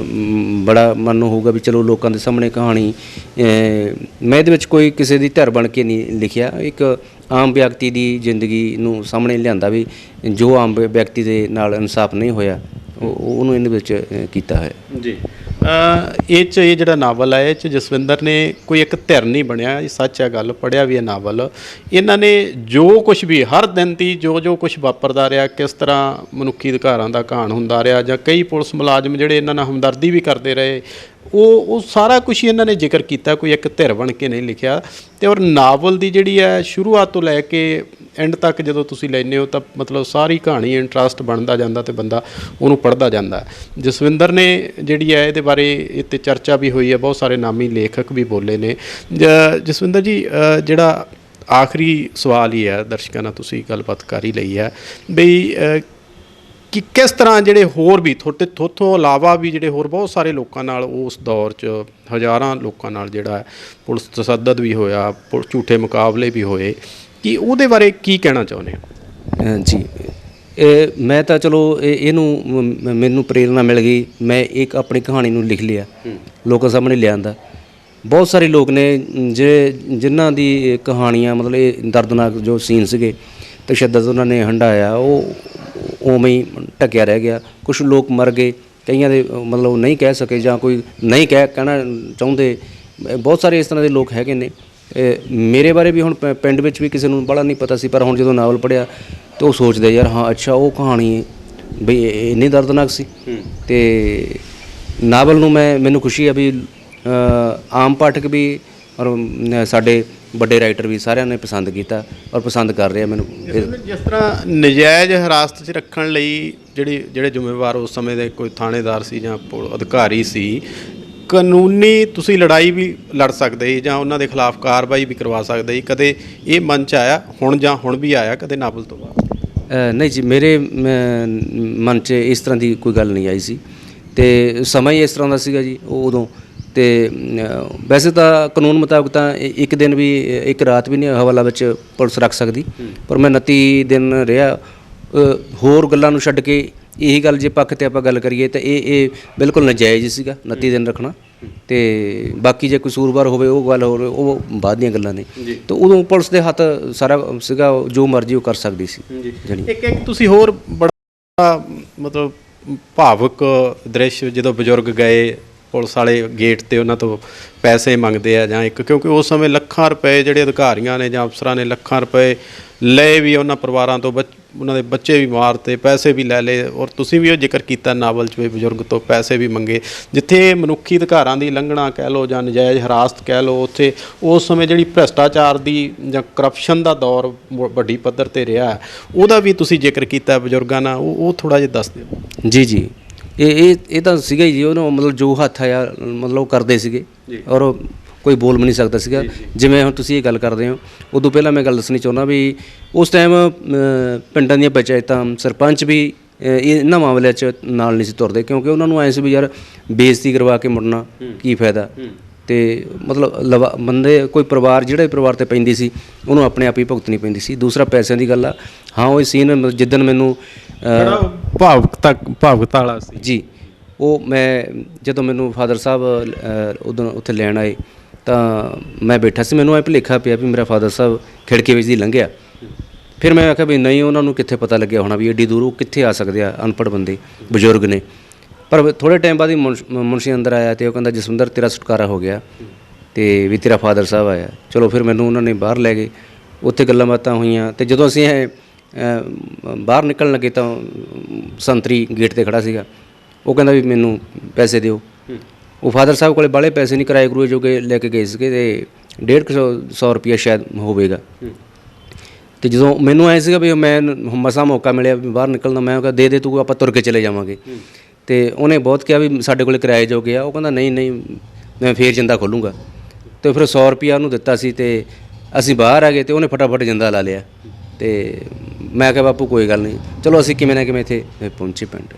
ਬੜਾ ਮਨ ਨੂੰ ਹੋਊਗਾ ਵੀ ਚਲੋ ਲੋਕਾਂ ਦੇ ਸਾਹਮਣੇ ਕਹਾਣੀ, ਮੈਂ ਇਹਦੇ ਵਿੱਚ ਕੋਈ ਕਿਸੇ ਦੀ ਧਿਰ ਬਣ ਕੇ ਨਹੀਂ ਲਿਖਿਆ, ਇੱਕ ਆਮ ਵਿਅਕਤੀ ਦੀ ਜ਼ਿੰਦਗੀ ਨੂੰ ਸਾਹਮਣੇ ਲਿਆਂਦਾ ਵੀ ਜੋ ਆਮ ਵਿਅਕਤੀ ਦੇ ਨਾਲ ਇਨਸਾਫ ਨਹੀਂ ਹੋਇਆ ਉਹਨੂੰ ਇਹਦੇ ਵਿੱਚ ਕੀਤਾ ਹੈ ਜੀ। ਇਹ 'ਚ ਇਹ ਜਿਹੜਾ ਨਾਵਲ ਹੈ ਇਹ 'ਚ ਜਸਵਿੰਦਰ ਨੇ ਕੋਈ ਇੱਕ ਧਿਰ ਨਹੀਂ ਬਣਿਆ, ਇਹ ਸੱਚ ਹੈ ਗੱਲ, ਪੜ੍ਹਿਆ ਵੀ ਇਹ ਨਾਵਲ। ਇਹਨਾਂ ਨੇ ਜੋ ਕੁਝ ਵੀ ਹਰ ਦਿਨ ਦੀ ਜੋ ਕੁਝ ਵਾਪਰਦਾ ਰਿਹਾ, ਕਿਸ ਤਰ੍ਹਾਂ ਮਨੁੱਖੀ ਅਧਿਕਾਰਾਂ ਦਾ ਘਾਣ ਹੁੰਦਾ ਰਿਹਾ, ਜਾਂ ਕਈ ਪੁਲਿਸ ਮੁਲਾਜ਼ਮ ਜਿਹੜੇ ਇਹਨਾਂ ਨਾਲ ਹਮਦਰਦੀ ਵੀ ਕਰਦੇ ਰਹੇ, ਉਹ ਸਾਰਾ ਕੁਝ ਹੀ ਇਹਨਾਂ ਨੇ ਜ਼ਿਕਰ ਕੀਤਾ, ਕੋਈ ਇੱਕ ਧਿਰ ਬਣ ਕੇ ਨਹੀਂ ਲਿਖਿਆ। ਅਤੇ ਔਰ ਨਾਵਲ ਦੀ ਜਿਹੜੀ ਹੈ ਸ਼ੁਰੂਆਤ ਤੋਂ ਲੈ ਕੇ ਐਂਡ ਤੱਕ ਜਦੋਂ ਤੁਸੀਂ ਲੈਂਦੇ ਹੋ ਤਾਂ ਮਤਲਬ ਸਾਰੀ ਕਹਾਣੀ ਇੰਟਰਸਟ ਬਣਦਾ ਜਾਂਦਾ ਅਤੇ ਬੰਦਾ ਉਹਨੂੰ ਪੜ੍ਹਦਾ ਜਾਂਦਾ। ਜਸਵਿੰਦਰ ਨੇ ਜਿਹੜੀ ਹੈ ਇਹਦੇ ਬਾਰੇ ਇਹ 'ਤੇ ਚਰਚਾ ਵੀ ਹੋਈ ਹੈ, ਬਹੁਤ ਸਾਰੇ ਨਾਮੀ ਲੇਖਕ ਵੀ ਬੋਲੇ ਨੇ। ਜਸਵਿੰਦਰ ਜੀ, ਜਿਹੜਾ ਆਖਰੀ ਸਵਾਲ ਹੀ ਹੈ, ਦਰਸ਼ਕਾਂ ਨਾਲ ਤੁਸੀਂ ਗੱਲਬਾਤ ਕਰ ਹੀ ਲਈ ਹੈ ਬਈ ਕਿ ਕਿਸ ਤਰ੍ਹਾਂ ਜਿਹੜੇ ਹੋਰ ਵੀ ਥੋਤੋਂ ਇਲਾਵਾ ਵੀ ਜਿਹੜੇ ਹੋਰ ਬਹੁਤ ਸਾਰੇ ਲੋਕਾਂ ਨਾਲ ਉਸ ਦੌਰ 'ਚ ਹਜ਼ਾਰਾਂ ਲੋਕਾਂ ਨਾਲ ਜਿਹੜਾ ਪੁਲਿਸ ਤਸ਼ੱਦਦ ਵੀ ਹੋਇਆ, ਝੂਠੇ ਮੁਕਾਬਲੇ ਵੀ ਹੋਏ, ਕਿ ਉਹਦੇ ਬਾਰੇ ਕੀ ਕਹਿਣਾ ਚਾਹੁੰਦੇ ਹੋ? ਜੀ, ਮੈਂ ਤਾਂ ਚਲੋ ਇਹਨੂੰ ਮੈਨੂੰ ਪ੍ਰੇਰਨਾ ਮਿਲ ਗਈ, ਮੈਂ ਇੱਕ ਆਪਣੀ ਕਹਾਣੀ ਨੂੰ ਲਿਖ ਲਿਆ, ਲੋਕਾਂ ਸਾਹਮਣੇ ਲਿਆਂਦਾ। ਬਹੁਤ ਸਾਰੇ ਲੋਕ ਨੇ ਜਿਨ੍ਹਾਂ ਦੀ ਕਹਾਣੀਆਂ ਮਤਲਬ ਇਹ ਦਰਦਨਾਕ ਜੋ ਸੀਨ ਸੀਗੇ, ਤਸ਼ੱਦਦ ਉਹਨਾਂ ਨੇ ਹੰਢਾਇਆ, ਉਹ ਉਵੇਂ ਹੀ ਢੱਕਿਆ ਰਹਿ ਗਿਆ। ਕੁਛ ਲੋਕ ਮਰ ਗਏ, ਕਈਆਂ ਦੇ ਮਤਲਬ ਨਹੀਂ ਕਹਿ ਸਕੇ ਜਾਂ ਕੋਈ ਨਹੀਂ ਕਹਿਣਾ ਚਾਹੁੰਦੇ, ਬਹੁਤ ਸਾਰੇ ਇਸ ਤਰ੍ਹਾਂ ਦੇ ਲੋਕ ਹੈਗੇ ਨੇ। ਮੇਰੇ ਬਾਰੇ ਵੀ ਹੁਣ ਪਿੰਡ ਵਿੱਚ ਵੀ ਕਿਸੇ ਨੂੰ ਬੜਾ ਨਹੀਂ ਪਤਾ ਸੀ, ਪਰ ਹੁਣ ਜਦੋਂ ਨਾਵਲ ਪੜ੍ਹਿਆ ਤਾਂ ਉਹ ਸੋਚਦੇ ਯਾਰ ਹਾਂ ਅੱਛਾ ਉਹ ਕਹਾਣੀ ਬਈ ਇੰਨੀ ਦਰਦਨਾਕ ਸੀ। ਅਤੇ ਨਾਵਲ ਨੂੰ ਮੈਨੂੰ ਖੁਸ਼ੀ ਆ ਵੀ ਆਮ ਪਾਠਕ ਵੀ ਔਰ ਸਾਡੇ ਵੱਡੇ ਰਾਈਟਰ ਵੀ ਸਾਰਿਆਂ ਨੇ ਪਸੰਦ ਕੀਤਾ ਔਰ ਪਸੰਦ ਕਰ ਰਿਹਾ ਮੈਨੂੰ। ਜਿਸ ਤਰ੍ਹਾਂ ਨਜਾਇਜ਼ ਹਿਰਾਸਤ 'ਚ ਰੱਖਣ ਲਈ ਜਿਹੜੇ ਜ਼ਿੰਮੇਵਾਰ ਉਸ ਸਮੇਂ ਦੇ ਕੋਈ ਥਾਣੇਦਾਰ ਸੀ ਜਾਂ ਅਧਿਕਾਰੀ ਸੀ, ਕਾਨੂੰਨੀ ਤੁਸੀਂ ਲੜਾਈ ਵੀ ਲੜ ਸਕਦੇ ਸੀ ਜਾਂ ਉਹਨਾਂ ਦੇ ਖਿਲਾਫ ਕਾਰਵਾਈ ਵੀ ਕਰਵਾ ਸਕਦੇ ਸੀ, ਕਦੇ ਇਹ ਮਨ 'ਚ ਆਇਆ ਹੁਣ ਵੀ ਆਇਆ ਕਦੇ ਨਾਵਲ ਤੋਂ ਬਾਅਦ? ਨਹੀਂ ਜੀ, ਮੇਰੇ ਮਨ 'ਚ ਇਸ ਤਰ੍ਹਾਂ ਦੀ ਕੋਈ ਗੱਲ ਨਹੀਂ ਆਈ ਸੀ, ਅਤੇ ਸਮਾਂ ਹੀ ਇਸ ਤਰ੍ਹਾਂ ਦਾ ਸੀਗਾ ਜੀ ਉਦੋਂ। ਅਤੇ ਵੈਸੇ ਤਾਂ ਕਾਨੂੰਨ ਮੁਤਾਬਕ ਤਾਂ ਇੱਕ ਦਿਨ ਵੀ ਇੱਕ ਰਾਤ ਵੀ ਨਹੀਂ ਹਵਾਲਾ ਵਿੱਚ ਪੁਲਿਸ ਰੱਖ ਸਕਦੀ, ਪਰ ਮੈਂ 29 ਦਿਨ ਰਿਹਾ। ਹੋਰ ਗੱਲਾਂ ਨੂੰ ਛੱਡ ਕੇ ਇਹੀ ਗੱਲ ਜੇ ਪੱਖ 'ਤੇ ਆਪਾਂ ਗੱਲ ਕਰੀਏ ਤਾਂ ਇਹ ਬਿਲਕੁਲ ਨਾਜਾਇਜ਼ ਸੀਗਾ 29 ਦਿਨ ਰੱਖਣਾ। ਅਤੇ ਬਾਕੀ ਜੇ ਕਸੂਰਵਾਰ ਹੋਵੇ ਉਹ ਗੱਲ ਹੋਰ, ਉਹ ਬਾਅਦ ਦੀਆਂ ਗੱਲਾਂ ਨੇ। ਅਤੇ ਉਦੋਂ ਪੁਲਿਸ ਦੇ ਹੱਥ ਸਾਰਾ ਸੀਗਾ, ਜੋ ਮਰਜ਼ੀ ਉਹ ਕਰ ਸਕਦੀ ਸੀ। ਇੱਕ ਤੁਸੀਂ ਹੋਰ ਬੜਾ ਮਤਲਬ ਭਾਵੁਕ ਦ੍ਰਿਸ਼, ਜਦੋਂ ਬਜ਼ੁਰਗ ਗਏ ਪੁਲਿਸ ਵਾਲੇ ਗੇਟ 'ਤੇ ਉਹਨਾਂ ਤੋਂ ਪੈਸੇ ਮੰਗਦੇ ਆ, ਜਾਂ ਕਿਉਂਕਿ ਉਸ ਸਮੇਂ ਲੱਖਾਂ ਰੁਪਏ ਜਿਹੜੇ ਅਧਿਕਾਰੀਆਂ ਨੇ ਜਾਂ ਅਫਸਰਾਂ ਨੇ ਲੱਖਾਂ ਰੁਪਏ ਲਏ ਵੀ ਉਹਨਾਂ ਪਰਿਵਾਰਾਂ ਤੋਂ, ਉਹਨਾਂ ਦੇ ਬੱਚੇ ਵੀ ਮਾਰਤੇ, ਪੈਸੇ ਵੀ ਲੈ ਲਏ। ਔਰ ਤੁਸੀਂ ਵੀ ਉਹ ਜ਼ਿਕਰ ਕੀਤਾ ਨਾਵਲ 'ਚ ਵੀ ਬਜ਼ੁਰਗ ਤੋਂ ਪੈਸੇ ਵੀ ਮੰਗੇ। ਜਿੱਥੇ ਮਨੁੱਖੀ ਅਧਿਕਾਰਾਂ ਦੀ ਉਲੰਘਣਾ ਕਹਿ ਲਓ ਜਾਂ ਨਜਾਇਜ਼ ਹਿਰਾਸਤ ਕਹਿ ਲਓ, ਉੱਥੇ ਉਸ ਸਮੇਂ ਜਿਹੜੀ ਭ੍ਰਿਸ਼ਟਾਚਾਰ ਦੀ ਜਾਂ ਕਰਪਸ਼ਨ ਦਾ ਦੌਰ ਵੱਡੀ ਪੱਧਰ 'ਤੇ ਰਿਹਾ, ਉਹਦਾ ਵੀ ਤੁਸੀਂ ਜ਼ਿਕਰ ਕੀਤਾ ਬਜ਼ੁਰਗਾਂ ਨਾਲ, ਉਹ ਥੋੜ੍ਹਾ ਜਿਹਾ ਦੱਸ ਦਿਓ। ਜੀ, ਇਹ ਤਾਂ ਸੀਗਾ ਹੀ ਜੀ, ਉਹਨੂੰ ਮਤਲਬ ਜੋ ਹੱਥ ਆਇਆ ਮਤਲਬ ਉਹ ਕਰਦੇ ਸੀਗੇ, ਔਰ ਕੋਈ ਬੋਲ ਵੀ ਨਹੀਂ ਸਕਦਾ ਸੀਗਾ। ਜਿਵੇਂ ਹੁਣ ਤੁਸੀਂ ਇਹ ਗੱਲ ਕਰਦੇ ਹੋ, ਉਦੋਂ ਪਹਿਲਾਂ ਮੈਂ ਗੱਲ ਦੱਸਣੀ ਚਾਹੁੰਦਾ ਵੀ ਉਸ ਟਾਈਮ ਪਿੰਡਾਂ ਦੀਆਂ ਪੰਚਾਇਤਾਂ, ਸਰਪੰਚ ਵੀ ਇਹਨਾਂ ਮਾਮਲਿਆਂ 'ਚ ਨਾਲ ਨਹੀਂ ਸੀ ਤੁਰਦੇ, ਕਿਉਂਕਿ ਉਹਨਾਂ ਨੂੰ ਐਂ ਸੀ ਵੀ ਯਾਰ ਬੇਇੱਜ਼ਤੀ ਕਰਵਾ ਕੇ ਮੁੜਨਾ ਕੀ ਫਾਇਦਾ। ਅਤੇ ਮਤਲਬ ਬੰਦੇ ਕੋਈ ਪਰਿਵਾਰ ਜਿਹੜੇ ਪਰਿਵਾਰ 'ਤੇ ਪੈਂਦੀ ਸੀ ਉਹਨੂੰ ਆਪਣੇ ਆਪ ਹੀ ਭੁਗਤਣੀ ਪੈਂਦੀ ਸੀ। ਦੂਸਰਾ ਪੈਸਿਆਂ ਦੀ ਗੱਲ ਆ। ਹਾਂ, ਉਹ ਸੀਨ ਜਿੱਦਣ ਮੈਨੂੰ ਭਾਵੁਕਤਾ ਵਾਲਾ ਸੀ ਜੀ, ਉਹ ਮੈਂ ਜਦੋਂ ਮੈਨੂੰ ਫਾਦਰ ਸਾਹਿਬ ਉਦੋਂ ਉੱਥੇ ਲੈਣ ਆਏ ਤਾਂ ਮੈਂ ਬੈਠਾ ਸੀ, ਮੈਨੂੰ ਐਂ ਭੁਲੇਖਾ ਪਿਆ ਵੀ ਮੇਰਾ ਫਾਦਰ ਸਾਹਿਬ ਖਿੜਕੀ ਵਿੱਚ ਦੀ ਲੰਘਿਆ। ਫਿਰ ਮੈਂ ਆਖਿਆ ਵੀ ਨਹੀਂ, ਉਹਨਾਂ ਨੂੰ ਕਿੱਥੇ ਪਤਾ ਲੱਗਿਆ ਹੋਣਾ ਵੀ ਐਡੀ ਦੂਰ ਉਹ ਕਿੱਥੇ ਆ ਸਕਦੇ ਆ, ਅਨਪੜ੍ਹ ਬੰਦੇ ਬਜ਼ੁਰਗ ਨੇ। ਪਰ ਥੋੜ੍ਹੇ ਟਾਈਮ ਬਾਅਦ ਹੀ ਮੁਨਸ਼ੀ ਅੰਦਰ ਆਇਆ ਅਤੇ ਉਹ ਕਹਿੰਦਾ ਜਸਵਿੰਦਰ ਤੇਰਾ ਛੁਟਕਾਰਾ ਹੋ ਗਿਆ ਅਤੇ ਵੀ ਤੇਰਾ ਫਾਦਰ ਸਾਹਿਬ ਆਇਆ। ਚਲੋ ਫਿਰ ਮੈਨੂੰ ਉਹਨਾਂ ਨੇ ਬਾਹਰ ਲੈ ਗਏ, ਉੱਥੇ ਗੱਲਾਂ ਬਾਤਾਂ ਹੋਈਆਂ। ਅਤੇ ਜਦੋਂ ਅਸੀਂ ਬਾਹਰ ਨਿਕਲਣ ਲੱਗੇ ਤਾਂ ਸੰਤਰੀ ਗੇਟ 'ਤੇ ਖੜ੍ਹਾ ਸੀਗਾ, ਉਹ ਕਹਿੰਦਾ ਵੀ ਮੈਨੂੰ ਪੈਸੇ ਦਿਓ। ਉਹ ਫਾਦਰ ਸਾਹਿਬ ਕੋਲ ਬਾਹਲੇ ਪੈਸੇ ਨਹੀਂ, ਕਿਰਾਏ ਕਰੂਏ ਜੋਗੇ ਲੈ ਕੇ ਗਏ ਸੀਗੇ, ਅਤੇ 150 ਰੁਪਈਆ ਸ਼ਾਇਦ ਹੋਵੇਗਾ। ਅਤੇ ਜਦੋਂ ਮੈਨੂੰ ਐਂ ਸੀਗਾ ਵੀ ਮੈਂ ਮਸਾਂ ਮੌਕਾ ਮਿਲਿਆ ਵੀ ਬਾਹਰ ਨਿਕਲਣ, ਮੈਂ ਕਿਹਾ ਦੇ ਤੂੰ, ਆਪਾਂ ਤੁਰ ਕੇ ਚਲੇ ਜਾਵਾਂਗੇ। ਅਤੇ ਉਹਨੇ ਬਹੁਤ ਕਿਹਾ ਵੀ ਸਾਡੇ ਕੋਲ ਕਿਰਾਏ ਜੋਗੇ ਆ। ਉਹ ਕਹਿੰਦਾ ਨਹੀਂ ਮੈਂ ਫੇਰ ਜਿੰਦਾ ਖੋਲੂੰਗਾ। ਅਤੇ ਫਿਰ 100 ਰੁਪਈਆ ਉਹਨੂੰ ਦਿੱਤਾ ਸੀ ਅਤੇ ਅਸੀਂ ਬਾਹਰ ਆ ਗਏ ਅਤੇ ਉਹਨੇ ਫਟਾਫਟ ਜਿੰਦਾ ਲਾ ਲਿਆ। ਅਤੇ ਮੈਂ ਕਿਹਾ ਬਾਪੂ ਕੋਈ ਗੱਲ ਨਹੀਂ, ਚਲੋ ਅਸੀਂ ਕਿਵੇਂ ਨਾ ਕਿਵੇਂ ਇੱਥੇ ਪਹੁੰਚੇ ਪਿੰਡ।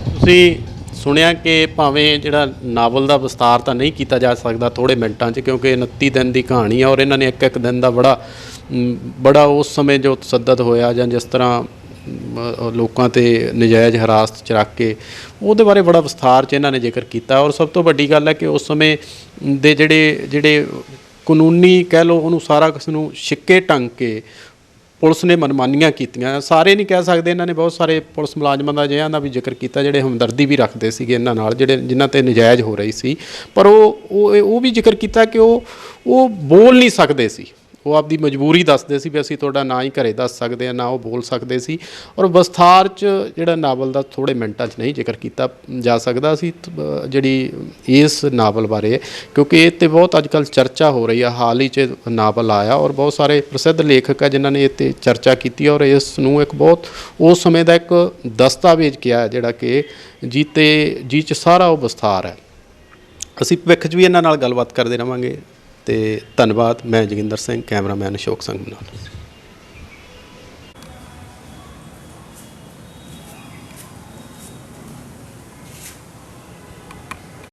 ਤੁਸੀਂ ਸੁਣਿਆ ਕਿ ਭਾਵੇਂ ਜਿਹੜਾ ਨਾਵਲ ਦਾ ਵਿਸਤਾਰ ਤਾਂ ਨਹੀਂ ਕੀਤਾ ਜਾ ਸਕਦਾ ਥੋੜ੍ਹੇ ਮਿੰਟਾਂ 'ਚ, ਕਿਉਂਕਿ 29 ਦਿਨ ਦੀ ਕਹਾਣੀ ਆ, ਔਰ ਇਹਨਾਂ ਨੇ ਇੱਕ ਦਿਨ ਦਾ ਬੜਾ ਉਸ ਸਮੇਂ ਜੋ ਤਸ਼ੱਦਦ ਹੋਇਆ ਜਾਂ ਜਿਸ ਤਰ੍ਹਾਂ ਲੋਕਾਂ 'ਤੇ ਨਜਾਇਜ਼ ਹਿਰਾਸਤ 'ਚ ਰੱਖ ਕੇ, ਉਹਦੇ ਬਾਰੇ ਬੜਾ ਵਿਸਥਾਰ 'ਚ ਇਹਨਾਂ ਨੇ ਜ਼ਿਕਰ ਕੀਤਾ। ਔਰ ਸਭ ਤੋਂ ਵੱਡੀ ਗੱਲ ਹੈ ਕਿ ਉਸ ਸਮੇਂ ਦੇ ਜਿਹੜੇ ਕਾਨੂੰਨੀ ਕਹਿ ਲਓ ਉਹਨੂੰ ਸਾਰਾ ਕਿਸ ਨੂੰ ਛਿੱਕੇ ਟੰਗ ਕੇ ਪੁਲਿਸ ਨੇ ਮਨਮਾਨੀਆਂ ਕੀਤੀਆਂ। ਸਾਰੇ ਨਹੀਂ ਕਹਿ ਸਕਦੇ, ਇਹਨਾਂ ਨੇ ਬਹੁਤ ਸਾਰੇ ਪੁਲਿਸ ਮੁਲਾਜ਼ਮਾਂ ਦਾ ਅਜਿਹਿਆਂ ਦਾ ਵੀ ਜ਼ਿਕਰ ਕੀਤਾ ਜਿਹੜੇ ਹਮਦਰਦੀ ਵੀ ਰੱਖਦੇ ਸੀਗੇ ਇਹਨਾਂ ਨਾਲ, ਜਿਹੜੇ ਜਿਨ੍ਹਾਂ 'ਤੇ ਨਜਾਇਜ਼ ਹੋ ਰਹੀ ਸੀ। ਪਰ ਉਹ ਵੀ ਜ਼ਿਕਰ ਕੀਤਾ ਕਿ ਉਹ ਬੋਲ ਨਹੀਂ ਸਕਦੇ ਸੀ, ਉਹ ਆਪਦੀ ਮਜਬੂਰੀ ਦੱਸਦੇ ਸੀ ਵੀ ਅਸੀਂ ਤੁਹਾਡਾ ਨਾ ਹੀ ਘਰੇ ਦੱਸ ਸਕਦੇ ਹਾਂ, ਨਾ ਉਹ ਬੋਲ ਸਕਦੇ ਸੀ। ਔਰ ਵਿਸਥਾਰ 'ਚ ਜਿਹੜਾ ਨਾਵਲ ਦਾ ਥੋੜ੍ਹੇ ਮਿੰਟਾਂ 'ਚ ਨਹੀਂ ਜ਼ਿਕਰ ਕੀਤਾ ਜਾ ਸਕਦਾ ਸੀ ਜਿਹੜੀ ਇਸ ਨਾਵਲ ਬਾਰੇ, ਕਿਉਂਕਿ ਇਹ 'ਤੇ ਬਹੁਤ ਅੱਜ ਕੱਲ੍ਹ ਚਰਚਾ ਹੋ ਰਹੀ ਆ। ਹਾਲ ਹੀ 'ਚ ਨਾਵਲ ਆਇਆ ਔਰ ਬਹੁਤ ਸਾਰੇ ਪ੍ਰਸਿੱਧ ਲੇਖਕ ਆ ਜਿਨ੍ਹਾਂ ਨੇ ਇਹ 'ਤੇ ਚਰਚਾ ਕੀਤੀ ਔਰ ਇਸ ਨੂੰ ਇੱਕ ਬਹੁਤ ਉਸ ਸਮੇਂ ਦਾ ਇੱਕ ਦਸਤਾਵੇਜ਼ ਕਿਹਾ ਜਿਹੜਾ ਕਿ ਜੀ 'ਚ ਸਾਰਾ ਉਹ ਵਿਸਥਾਰ ਹੈ। ਅਸੀਂ ਭਵਿੱਖ 'ਚ ਵੀ ਇਹਨਾਂ ਨਾਲ ਗੱਲਬਾਤ ਕਰਦੇ ਰਹਾਂਗੇ। ਅਤੇ ਧੰਨਵਾਦ। ਮੈਂ ਜੋਗਿੰਦਰ ਸਿੰਘ, ਕੈਮਰਾਮੈਨ ਅਸ਼ੋਕ ਸੰਘ ਨਾਲ।